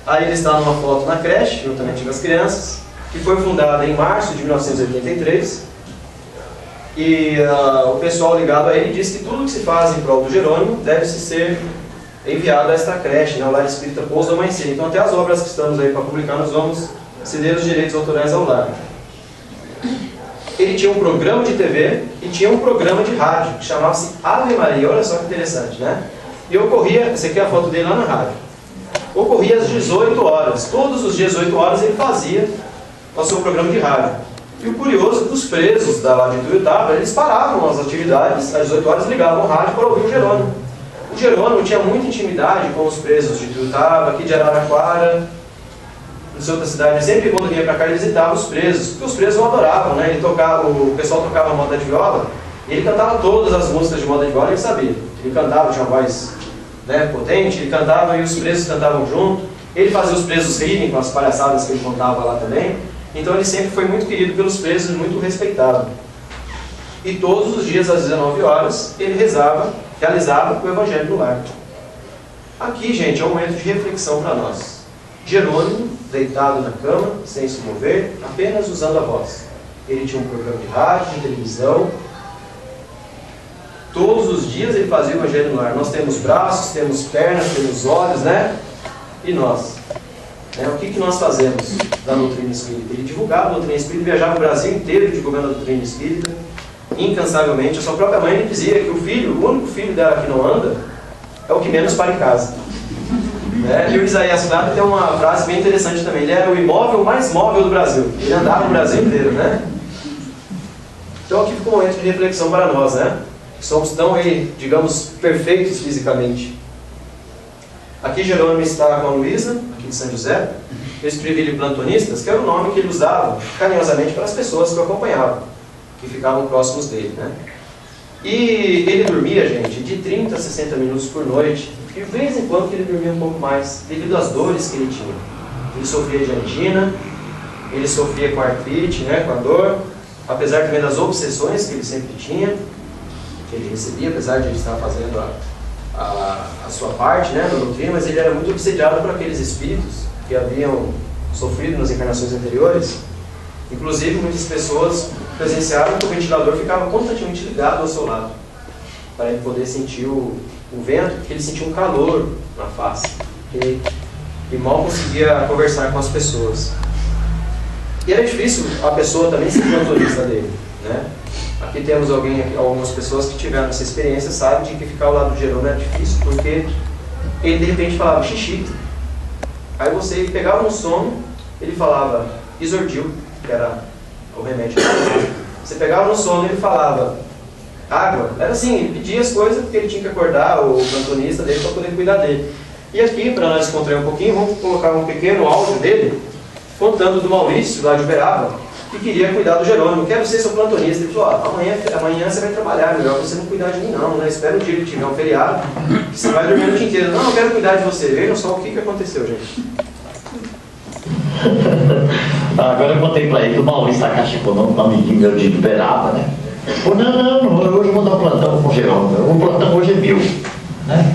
Aí ele está numa foto na creche, juntamente com as crianças, que foi fundada em março de 1983. E o pessoal ligado a ele disse que tudo que se faz em prol do Jerônimo deve-se ser enviado a esta creche, né? O Lar Espírita Pouso do Amanhecer. Então até as obras que estamos aí para publicar, nós vamos ceder os direitos autorais ao lar. Ele tinha um programa de TV e tinha um programa de rádio que chamava-se Ave Maria. Olha só que interessante, né? E ocorria, essa aqui é a foto dele lá na rádio, ocorria às 18 horas. Todos os dias, 18 horas, ele fazia o seu programa de rádio. E o curioso é que os presos lá de Ituiutaba, eles paravam as atividades, às 18 horas ligavam o rádio para ouvir o Jerônimo. O Jerônimo tinha muita intimidade com os presos de Ituiutaba, aqui de Araraquara, em outra cidade. Sempre quando vinha para cá, ele visitava os presos, porque os presos o adoravam, né? Ele tocava, o pessoal tocava moda de viola, e ele cantava todas as músicas de moda de viola, ele sabia. Ele cantava, tinha uma voz, né, potente, ele cantava e os presos cantavam junto. Ele fazia os presos rirem com as palhaçadas que ele contava lá também. Então ele sempre foi muito querido pelos presos e muito respeitado. E todos os dias, às 19 horas, ele realizava o Evangelho no Lar. Aqui, gente, é um momento de reflexão para nós. Jerônimo, deitado na cama, sem se mover, apenas usando a voz. Ele tinha um programa de rádio, de televisão. Todos os dias ele fazia o Evangelho no Lar. Nós temos braços, temos pernas, temos olhos, né? E nós? O que nós fazemos da doutrina espírita? Ele divulgava a doutrina espírita, viajava o Brasil inteiro divulgando a doutrina espírita, incansavelmente. A sua própria mãe dizia que o único filho dela que não anda, é o que menos para em casa. E o Isaías Claro tem uma frase bem interessante também. Ele era o imóvel mais móvel do Brasil. Ele andava o Brasil inteiro, né? Então aqui fica um momento de reflexão para nós, né? Somos tão, digamos, perfeitos fisicamente. Aqui Jerônimo está com a Luísa, aqui de São José. Eu escrevi ele Plantonistas, que era o nome que ele usava carinhosamente para as pessoas que o acompanhavam, que ficavam próximos dele, né? E ele dormia, gente, de 30 a 60 minutos por noite. E de vez em quando ele dormia um pouco mais, devido às dores que ele tinha. Ele sofria de angina, ele sofria com artrite, né, com a dor, apesar também das obsessões que ele sempre tinha, que ele recebia, apesar de ele estar fazendo a sua parte, né, na doutrina, mas ele era muito obsediado por aqueles espíritos que haviam sofrido nas encarnações anteriores. Inclusive, muitas pessoas presenciaram que o ventilador ficava constantemente ligado ao seu lado, para ele poder sentir o vento, porque ele sentia um calor na face, e mal conseguia conversar com as pessoas. E era difícil a pessoa também ser plantonista dele, né? Aqui temos algumas pessoas que tiveram essa experiência, sabem de que ficar ao lado do Jerônimo era difícil, porque ele de repente falava xixi. Aí você pegava no sono, ele falava Isordil, que era o remédio. Você pegava no sono e ele falava água. Era assim, ele pedia as coisas porque ele tinha que acordar o plantonista dele para poder cuidar dele. E aqui, para nós descontrair um pouquinho, vamos colocar um pequeno áudio dele, contando do Maurício, lá de Uberaba, que queria cuidar do Jerônimo. Quero ser seu plantonista. Ele falou, amanhã você vai trabalhar, melhor você não cuidar de mim não, né? Espera o dia que tiver um feriado, que você vai dormir o dia inteiro. Não, eu quero cuidar de você. Vejam só o que aconteceu, gente. Agora eu contei pra ele que o Maurício Takashi, um amiguinho meu de Uberaba, né? Falou, não, hoje eu vou dar um plantão com o Jerônimo. O plantão hoje é meu, né?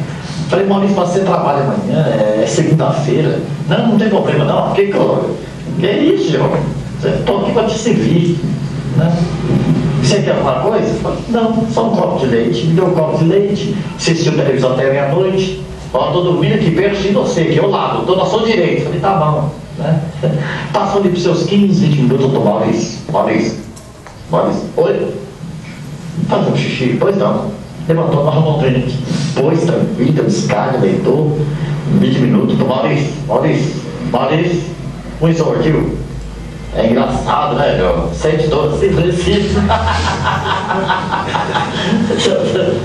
Falei, Maurício, você trabalha amanhã, é segunda-feira. Não tem problema não. Que é isso, Jerônimo? Estou aqui para te servir, né? Você quer alguma coisa? Eu falei, não, só um copo de leite. Me deu um copo de leite, assistiu televisão até meia-noite. Ó, estou dormindo aqui perto de você, aqui ao lado, estou na sua direita. Eu falei, tá bom, né? Passou ali para os seus 15, 20 minutos, eu tô Maurício, oi? Fazer um xixi? Pois não. Levantou, nós arrumamos um trem aqui. Pôs, tranquilo, descarga, deitou, 20 minutos, tô Maurício, um exordio. É engraçado, né, meu? Sente todo assim, preciso.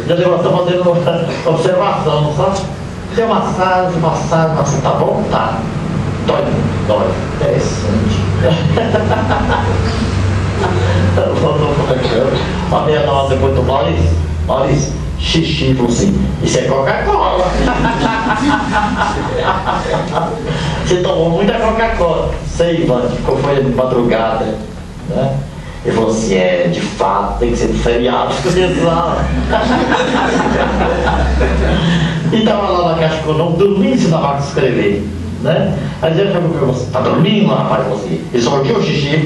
Já levantou fazendo uma observação, não sabe? Deu massagem, tá bom? Tá. Dói. Interessante. Voltou pra cama. Uma meia-noite depois do Maurício, xixi, assim. Isso é Coca-Cola. Você tomou muita Coca-Cola. Sei, mano, foi de madrugada, né? Ele falou assim, de fato, tem que ser de feriado. E tava lá na caixa não dormindo, se dava para escrever, né? Aí ele falou, você tá dormindo lá, rapaz? Você exordiu o xixi.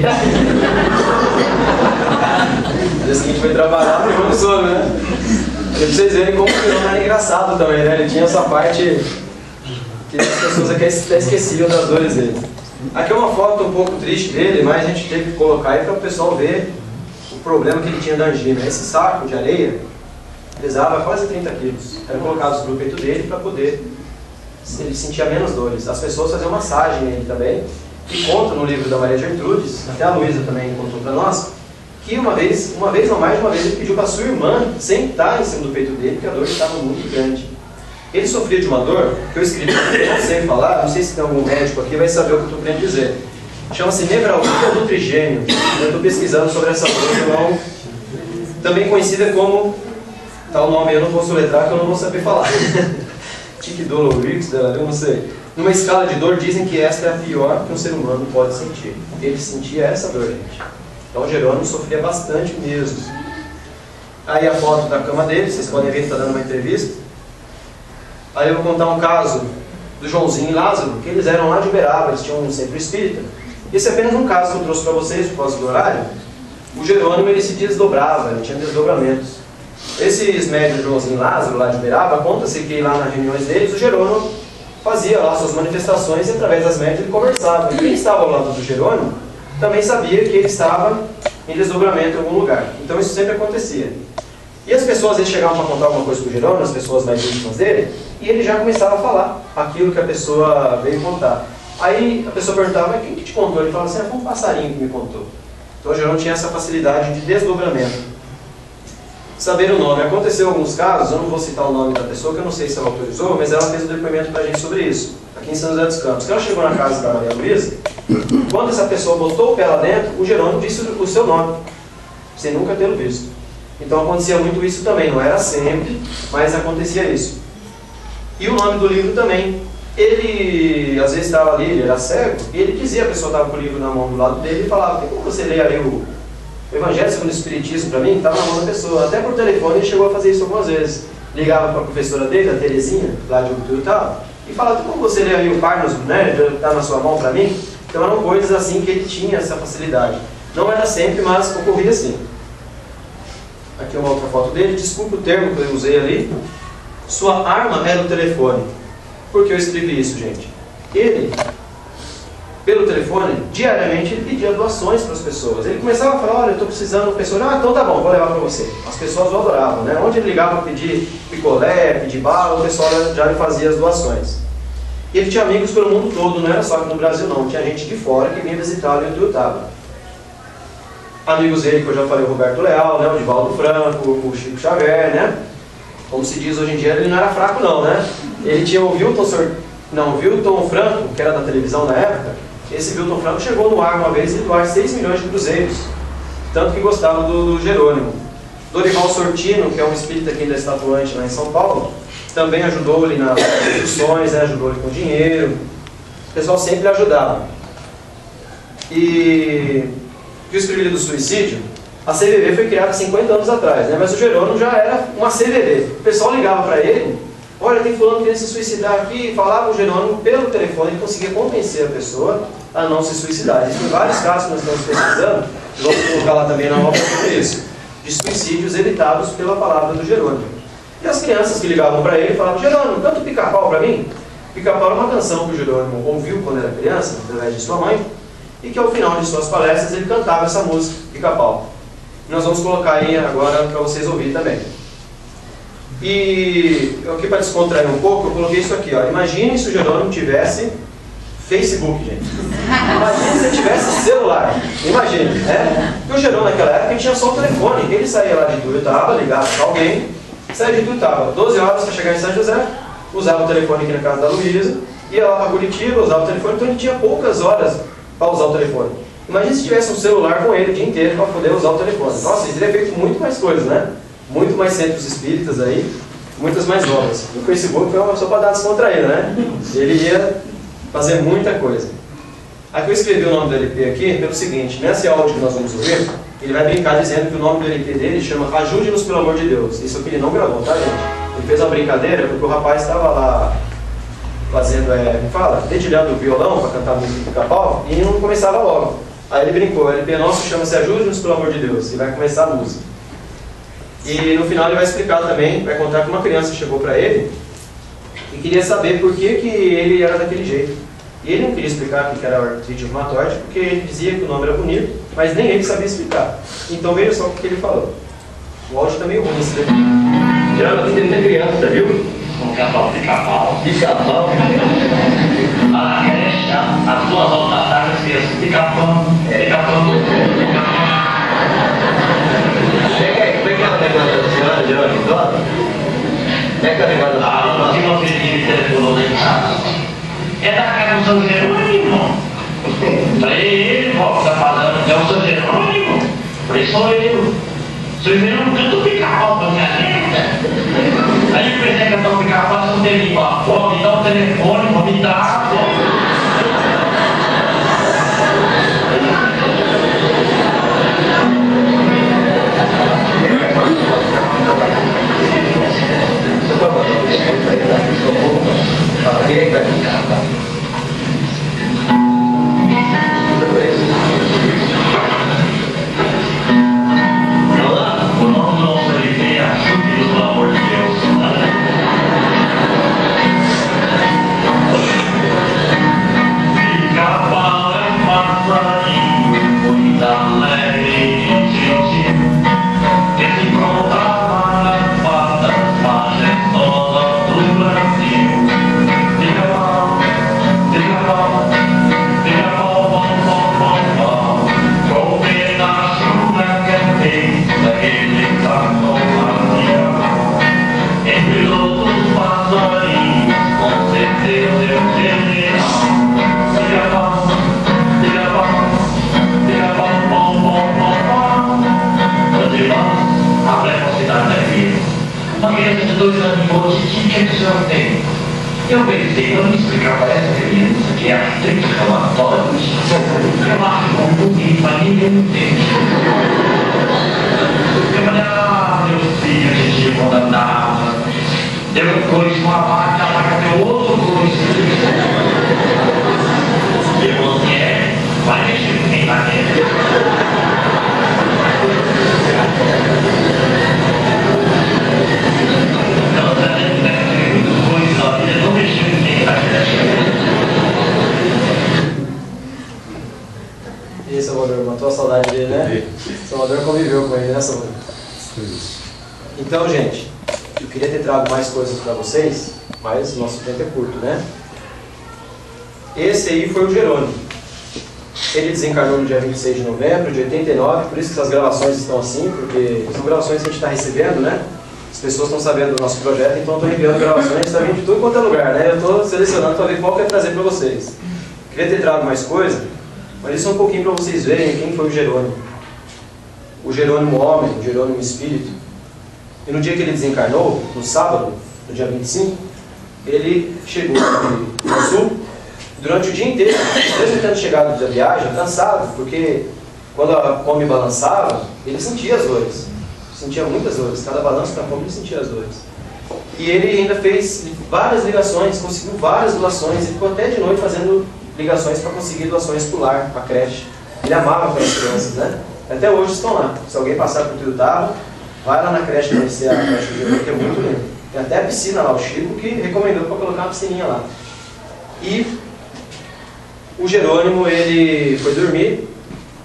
No dia seguinte foi trabalhar e começou, né? E pra vocês verem como o Jerônimo era engraçado também, né? Ele tinha essa parte que as pessoas aqui até esqueciam das dores dele. Aqui é uma foto um pouco triste dele, mas a gente teve que colocar aí para o pessoal ver o problema que ele tinha da angina. Esse saco de areia pesava quase 30 quilos. Eram colocados no peito dele para poder, ele sentia menos dores. As pessoas faziam massagem nele também. E conta no livro da Maria Gertrudes, até a Luísa também contou para nós, que uma vez ou mais de uma vez, ele pediu para sua irmã sentar em cima do peito dele, porque a dor estava muito grande. Ele sofria de uma dor, que eu escrevi, não sei falar, não sei se tem algum médico aqui, vai saber o que eu estou querendo dizer. Chama-se nevralgia do trigêmeo. Eu estou pesquisando sobre essa dor, também conhecida como, tal nome eu não vou soletrar, que eu não vou saber falar. Tic-dolorix, eu não sei. Numa escala de dor, dizem que esta é a pior que um ser humano pode sentir. Ele sentia essa dor, gente. Então Jerônimo sofria bastante mesmo. Aí a foto da cama dele, vocês podem ver, ele está dando uma entrevista. Aí eu vou contar um caso do Joãozinho e Lázaro, que eles eram lá de Uberaba, eles tinham um centro espírita. Esse é apenas um caso que eu trouxe para vocês, por causa do horário. O Jerônimo, ele se desdobrava, ele tinha desdobramentos. Esses médios Joãozinho e Lázaro, lá de Uberaba, conta-se que lá nas reuniões deles, o Jerônimo fazia lá suas manifestações e através das médias ele conversava. E quem estava ao lado do Jerônimo também sabia que ele estava em desdobramento em algum lugar. Então isso sempre acontecia. E as pessoas, eles chegavam para contar alguma coisa para o Jerônimo, as pessoas mais íntimas dele, e ele já começava a falar aquilo que a pessoa veio contar. Aí a pessoa perguntava, mas quem que te contou? Ele falava assim, foi um passarinho que me contou. Então o Jerônimo tinha essa facilidade de desdobramento. Saber o nome. Aconteceu alguns casos, eu não vou citar o nome da pessoa, que eu não sei se ela autorizou, mas ela fez um depoimento para a gente sobre isso, aqui em São José dos Campos. Quando ela chegou na casa da Maria Luísa, quando essa pessoa botou o pé lá dentro, o Jerônimo disse o seu nome, sem nunca tê-lo visto. Então acontecia muito isso também, não era sempre, mas acontecia isso. E o nome do livro também. Ele, às vezes, estava ali, ele era cego, e ele dizia, a pessoa estava com o livro na mão do lado dele, e falava, tem como você ler aí o Evangelho segundo o Espiritismo para mim? Estava na mão da pessoa. Até por telefone ele chegou a fazer isso algumas vezes. Ligava para a professora dele, a Terezinha, lá de Urutuiutaba, e falava, tem como você ler aí o Parnos, né? Está na sua mão para mim? Então eram coisas assim que ele tinha essa facilidade. Não era sempre, mas ocorria assim. Aqui uma outra foto dele. Desculpe o termo que eu usei ali. Sua arma era o telefone. Por que eu escrevi isso, gente? Ele, pelo telefone, diariamente ele pedia doações para as pessoas. Ele começava a falar, olha, eu estou precisando, a pessoa, ah, então tá bom, vou levar para você. As pessoas o adoravam, né? Onde ele ligava para pedir picolé, pedir bala, o pessoal já lhe fazia as doações. E ele tinha amigos pelo mundo todo, não era só aqui no Brasil não, tinha gente de fora que vinha visitá-lo em Urutuiutaba. Amigos dele, que eu já falei, o Roberto Leal, né? O Divaldo Franco, o Chico Xavier, né? Como se diz hoje em dia, ele não era fraco não, né? Ele tinha o Wilton Franco, que era da televisão na época. Esse Wilton Franco chegou no ar uma vez e doar 6 milhões de cruzeiros. Tanto que gostava do Jerônimo. Dorival Sortino, que é um espírita aqui da Estatuante lá em São Paulo, também ajudou ele nas construções, né? Ajudou ele com dinheiro. O pessoal sempre ajudava. E eu escrevi do suicídio. A CVV foi criada 50 anos atrás, né? Mas o Jerônimo já era uma CVV. O pessoal ligava para ele, olha, tem fulano que queria se suicidar aqui, falava o Jerônimo pelo telefone, ele conseguia convencer a pessoa a não se suicidar. Existem vários casos que nós estamos pesquisando, vamos colocar lá também na obra sobre isso, de suicídios evitados pela palavra do Jerônimo. E as crianças que ligavam para ele falavam, Jerônimo, canta o Pica-Pau para mim? Pica-Pau era uma canção que o Jerônimo ouviu quando era criança, através de sua mãe, e que ao final de suas palestras ele cantava essa música, Pica-Pau. Nós vamos colocar aí agora para vocês ouvirem também. E aqui para descontrair um pouco, eu coloquei isso aqui, ó. Imagine se o Jerônimo tivesse Facebook, gente. Imagine se ele tivesse celular. Imagine, né? Porque o Jerônimo naquela época tinha só o telefone. Ele saía lá de Urutuiutaba, ligava para alguém, saía de Urutuiutaba, 12 horas para chegar em São José, usava o telefone aqui na casa da Luísa, ia lá para Curitiba, usava o telefone, então ele tinha poucas horas para usar o telefone. Imagina se tivesse um celular com ele o dia inteiro para poder usar o telefone. Nossa, ele teria feito muito mais coisas, né? Muito mais centros espíritas aí, muitas mais obras. O Facebook foi só para dar descontraída, né? Ele ia fazer muita coisa. Aqui eu escrevi o nome do LP aqui pelo seguinte, nesse áudio que nós vamos ouvir, ele vai brincar dizendo que o nome do LP dele chama Ajude-nos pelo amor de Deus. Isso aqui ele não gravou, tá, gente? Ele fez uma brincadeira porque o rapaz estava lá fazendo, dedilhando o violão para cantar a música do Pica-Pau e não começava logo. Aí ele brincou, o LP nosso chama-se Ajude-nos pelo amor de Deus, e vai começar a música. E no final ele vai explicar também, vai contar que uma criança chegou para ele e queria saber por que ele era daquele jeito. E ele não queria explicar que era artrite reumatoide, porque ele dizia que o nome era bonito, mas nem ele sabia explicar. Então veja só o que ele falou. O áudio tá meio ruim esse daqui. Já não tem muita criança, viu? Um cavalo de cavalo. De cavalo. A creche, às 2 horas da tarde, as crianças de capão. De capão. Como é que é o negócio da senhora, Jerônimo? Como é que é o negócio da senhora? Ah, tinha uma filha que me telefonou lá em casa. É da casa do São Jerônimo. Falei, ele, ó, tá falando, é o São Jerônimo? Falei, sou eu. Sou Jerônimo, canto o pica-pau pra minha neta. Aí eu pensei que eu tô pica-pau, não tem língua. Pô, me dá o telefone, vou me dar, pô. O nome do nosso LP é Ajude-nos, pelo amor de Deus. Pica-pau é um passarinho, muito alegre e gentil. Ele contava nas patas majestosas do Brasil. Pica-pau, pica-pau, pica-pau, pau, pau, pau, pau. Com o pedaço da cabeça ele sacou a pica-pau. Entre outros passarinhos, com certeza eu general. Pica-pau, pica-pau, pica-pau, pau, pau, pau, pau. Meus irmãos, a precocidade da criança. Uma criança de 2 anos de hoje, o que o senhor tem? Eu pensei, vamos explicar para essa criança que é artrite reumatoide. Eu acho um bonito, mas ninguém entende. Eu falei, meu filho, a gente quando andava, deu um coice com a vaca deu outro coice. Eu falei, vai mexer com quem tá querendo. Então, tá vendo, né? Tem muitas coisas na vida, não mexer com quem tá querendo. E aí, Salvador, matou a saudade dele, né? Salvador conviveu com ele, né, Salvador? Então, gente, eu queria ter trago mais coisas para vocês, mas o nosso tempo é curto, né? Esse aí foi o Jerônimo. Ele desencarnou no dia 26 de novembro de 89, por isso que essas gravações estão assim, porque são gravações que a gente está recebendo, né? As pessoas estão sabendo do nosso projeto, então eu estou enviando gravações, está vindo de tudo quanto é lugar, né? Eu estou selecionando para ver qual que eu ia trazer para vocês. Queria ter trago mais coisa, mas isso é um pouquinho para vocês verem quem foi o Jerônimo. O Jerônimo homem, o Jerônimo espírito. E no dia que ele desencarnou, no sábado, no dia 25, ele chegou no sul. Durante o dia inteiro, mesmo tendo chegado da viagem, cansado, porque quando a Kombi balançava, ele sentia as dores. Sentia muitas dores. Cada balanço da Kombi ele sentia as dores. E ele ainda fez várias ligações, conseguiu várias doações, e ficou até de noite fazendo ligações para conseguir doações para o lar, para a creche. Ele amava aquelas crianças, né? Até hoje estão lá. Se alguém passar por Tuiutaba, vai lá na creche conhecer a creche do Jerônimo, que é muito lindo. Tem até a piscina lá, o Chico, que recomendou para colocar uma piscininha lá. E o Jerônimo, ele foi dormir,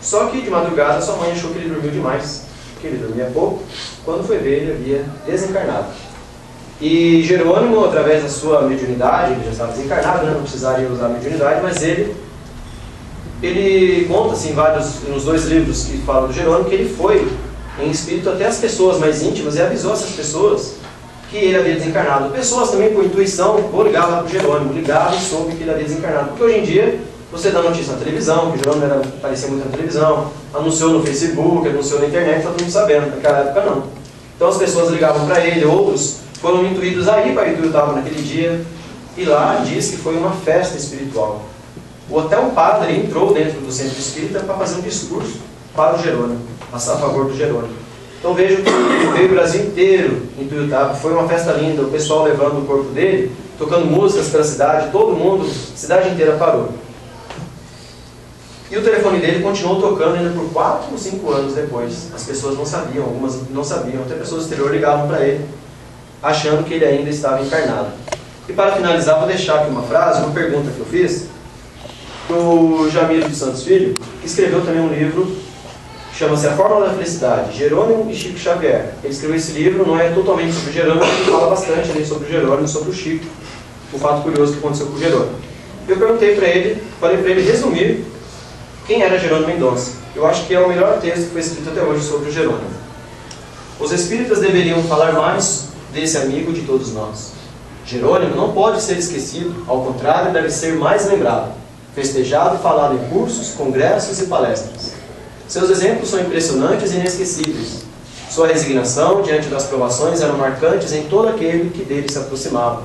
só que de madrugada sua mãe achou que ele dormiu demais, que ele dormia pouco. Quando foi ver, ele havia desencarnado. E Jerônimo, através da sua mediunidade, ele já estava desencarnado, né? Não precisaria usar a mediunidade, mas ele conta assim, nos 2 livros que falam do Jerônimo, que ele foi em espírito até as pessoas mais íntimas e avisou essas pessoas que ele havia desencarnado. Pessoas também, por intuição, vou ligar lá para o Jerônimo, ligava e soube que ele havia desencarnado. Porque hoje em dia, você dá notícia na televisão, que o Jerônimo aparecia muito na televisão, anunciou no Facebook, anunciou na internet, está todo mundo sabendo. Naquela época não. Então as pessoas ligavam para ele, outros foram intuídos a ir para Ituiutaba naquele dia, e lá diz que foi uma festa espiritual. Até um padre entrou dentro do centro espírita para fazer um discurso para o Jerônimo, a favor do Jerônimo. Então vejo que veio o Brasil inteiro em Ituiutaba, foi uma festa linda, o pessoal levando o corpo dele, tocando músicas pela cidade, todo mundo, a cidade inteira parou. E o telefone dele continuou tocando ainda por 4 ou 5 anos depois. As pessoas não sabiam, algumas não sabiam, até pessoas do exterior ligavam para ele, achando que ele ainda estava encarnado. E para finalizar, vou deixar aqui uma frase, uma pergunta que eu fiz, do Jamiro de Santos Filho, que escreveu também um livro chama-se A Fórmula da Felicidade, Jerônimo e Chico Xavier. Ele escreveu esse livro, não é totalmente sobre o Jerônimo, ele fala bastante ali sobre o Jerônimo e sobre o Chico, o fato curioso que aconteceu com o Jerônimo. Eu perguntei para ele, falei para ele resumir quem era Jerônimo Mendonça. Eu acho que é o melhor texto que foi escrito até hoje sobre o Jerônimo. Os espíritas deveriam falar mais desse amigo de todos nós. Jerônimo não pode ser esquecido, ao contrário, deve ser mais lembrado, festejado e falado em cursos, congressos e palestras. Seus exemplos são impressionantes e inesquecíveis. Sua resignação diante das provações eram marcantes em todo aquele que dele se aproximava.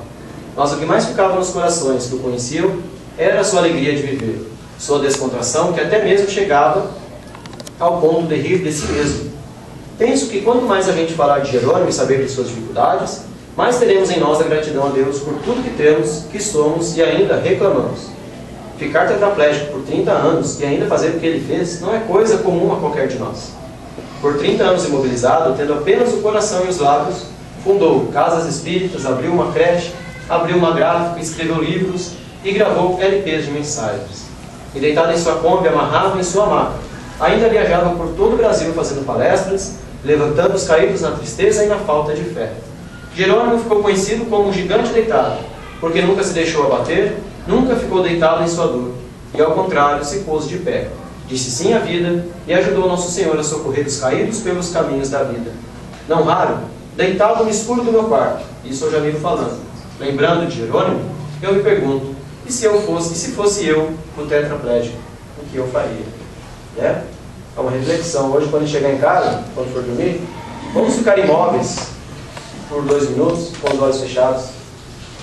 Mas o que mais ficava nos corações que o conheciam era a sua alegria de viver, sua descontração que até mesmo chegava ao ponto de rir de si mesmo. Penso que quanto mais a gente falar de Jerônimo e saber de suas dificuldades, mais teremos em nós a gratidão a Deus por tudo que temos, que somos e ainda reclamamos. Ficar tetraplégico por 30 anos e ainda fazer o que ele fez não é coisa comum a qualquer de nós. Por 30 anos imobilizado, tendo apenas o coração e os lábios, fundou casas espíritas, abriu uma creche, abriu uma gráfica, escreveu livros e gravou LPs de mensagens. E deitado em sua Kombi, amarrado em sua maca, ainda viajava por todo o Brasil fazendo palestras, levantando os caídos na tristeza e na falta de fé. Jerônimo ficou conhecido como um gigante deitado, porque nunca se deixou abater, nunca ficou deitado em sua dor, e ao contrário, se pôs de pé, disse sim à vida e ajudou Nosso Senhor a socorrer os caídos pelos caminhos da vida. Não raro, deitado no escuro do meu quarto, isso eu já vivo falando, lembrando de Jerônimo, eu me pergunto, e se fosse eu o tetraplégico, o que eu faria? Né? É uma reflexão. Hoje, quando chegar em casa, quando for dormir, vamos ficar imóveis por 2 minutos, com os olhos fechados.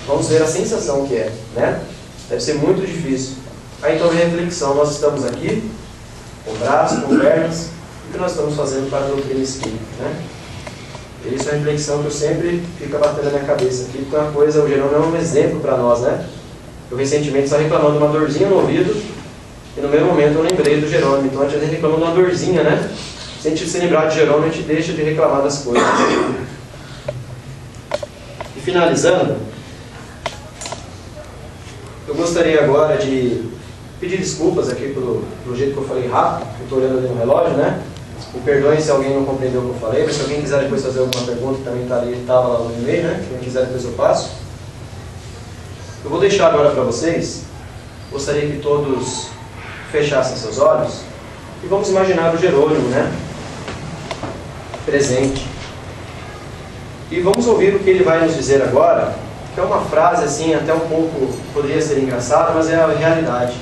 Vamos ver a sensação que é, né? Deve ser muito difícil. Aí então, a reflexão. Nós estamos aqui, com braços, com pernas, o que nós estamos fazendo para a doutrina espírita, né? Isso é uma reflexão que eu sempre fico batendo na minha cabeça aqui, porque uma coisa, o Jerônimo é um exemplo para nós, né? Eu recentemente estava reclamando de uma dorzinha no ouvido, e no mesmo momento eu lembrei do Jerônimo. Então a gente reclama de uma dorzinha, né? Se a gente se lembrar de Jerônimo, a gente deixa de reclamar das coisas. E finalizando, eu gostaria agora de pedir desculpas aqui pelo jeito que eu falei rápido, eu estou olhando ali no relógio, né? Me perdoem se alguém não compreendeu o que eu falei, mas se alguém quiser depois fazer alguma pergunta, também estava lá no e-mail, né? Quem quiser depois eu passo. Eu vou deixar agora para vocês, gostaria que todos fechassem seus olhos e vamos imaginar o Jerônimo, né? Presente. E vamos ouvir o que ele vai nos dizer agora, que é uma frase assim, até um pouco, poderia ser engraçada, mas é a realidade.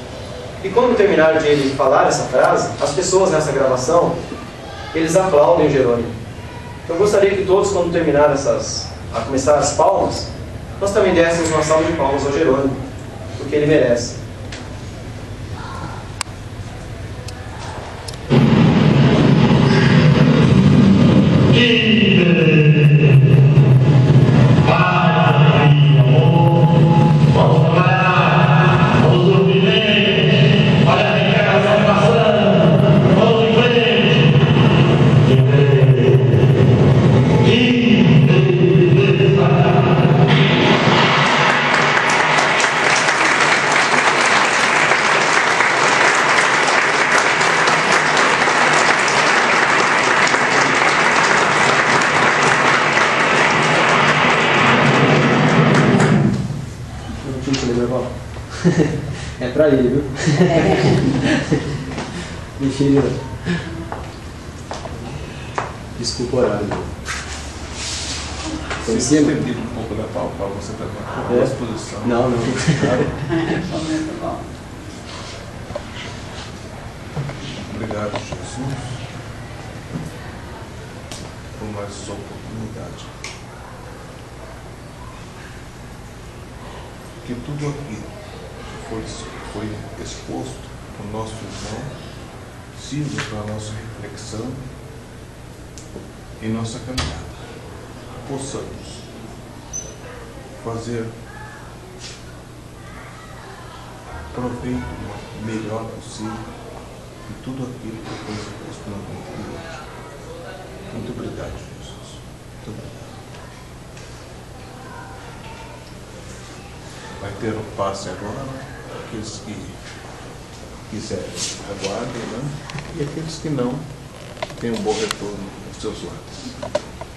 E quando terminar de ele falar essa frase, as pessoas nessa gravação, eles aplaudem o Jerônimo. Então eu gostaria que todos, quando terminar a começar as palmas, nós também dessemos uma salva de palmas ao Jerônimo, porque ele merece. É pra ele, viu? Mentira. Desculpa o horário. Você se entendido um pouco da pau, você está com uma exposição. Não. Obrigado, Jesus, por mais essa oportunidade. Que tudo aquilo que foi exposto por nosso irmão sirva para a nossa reflexão e nossa caminhada. Possamos fazer proveito o melhor possível de tudo aquilo que foi exposto na noite de hoje. Muito obrigado, Jesus. Muito obrigado. Vai ter um passe agora, aqueles que quiserem aguardem, né? E aqueles que não, tenha um bom retorno nos seus lares.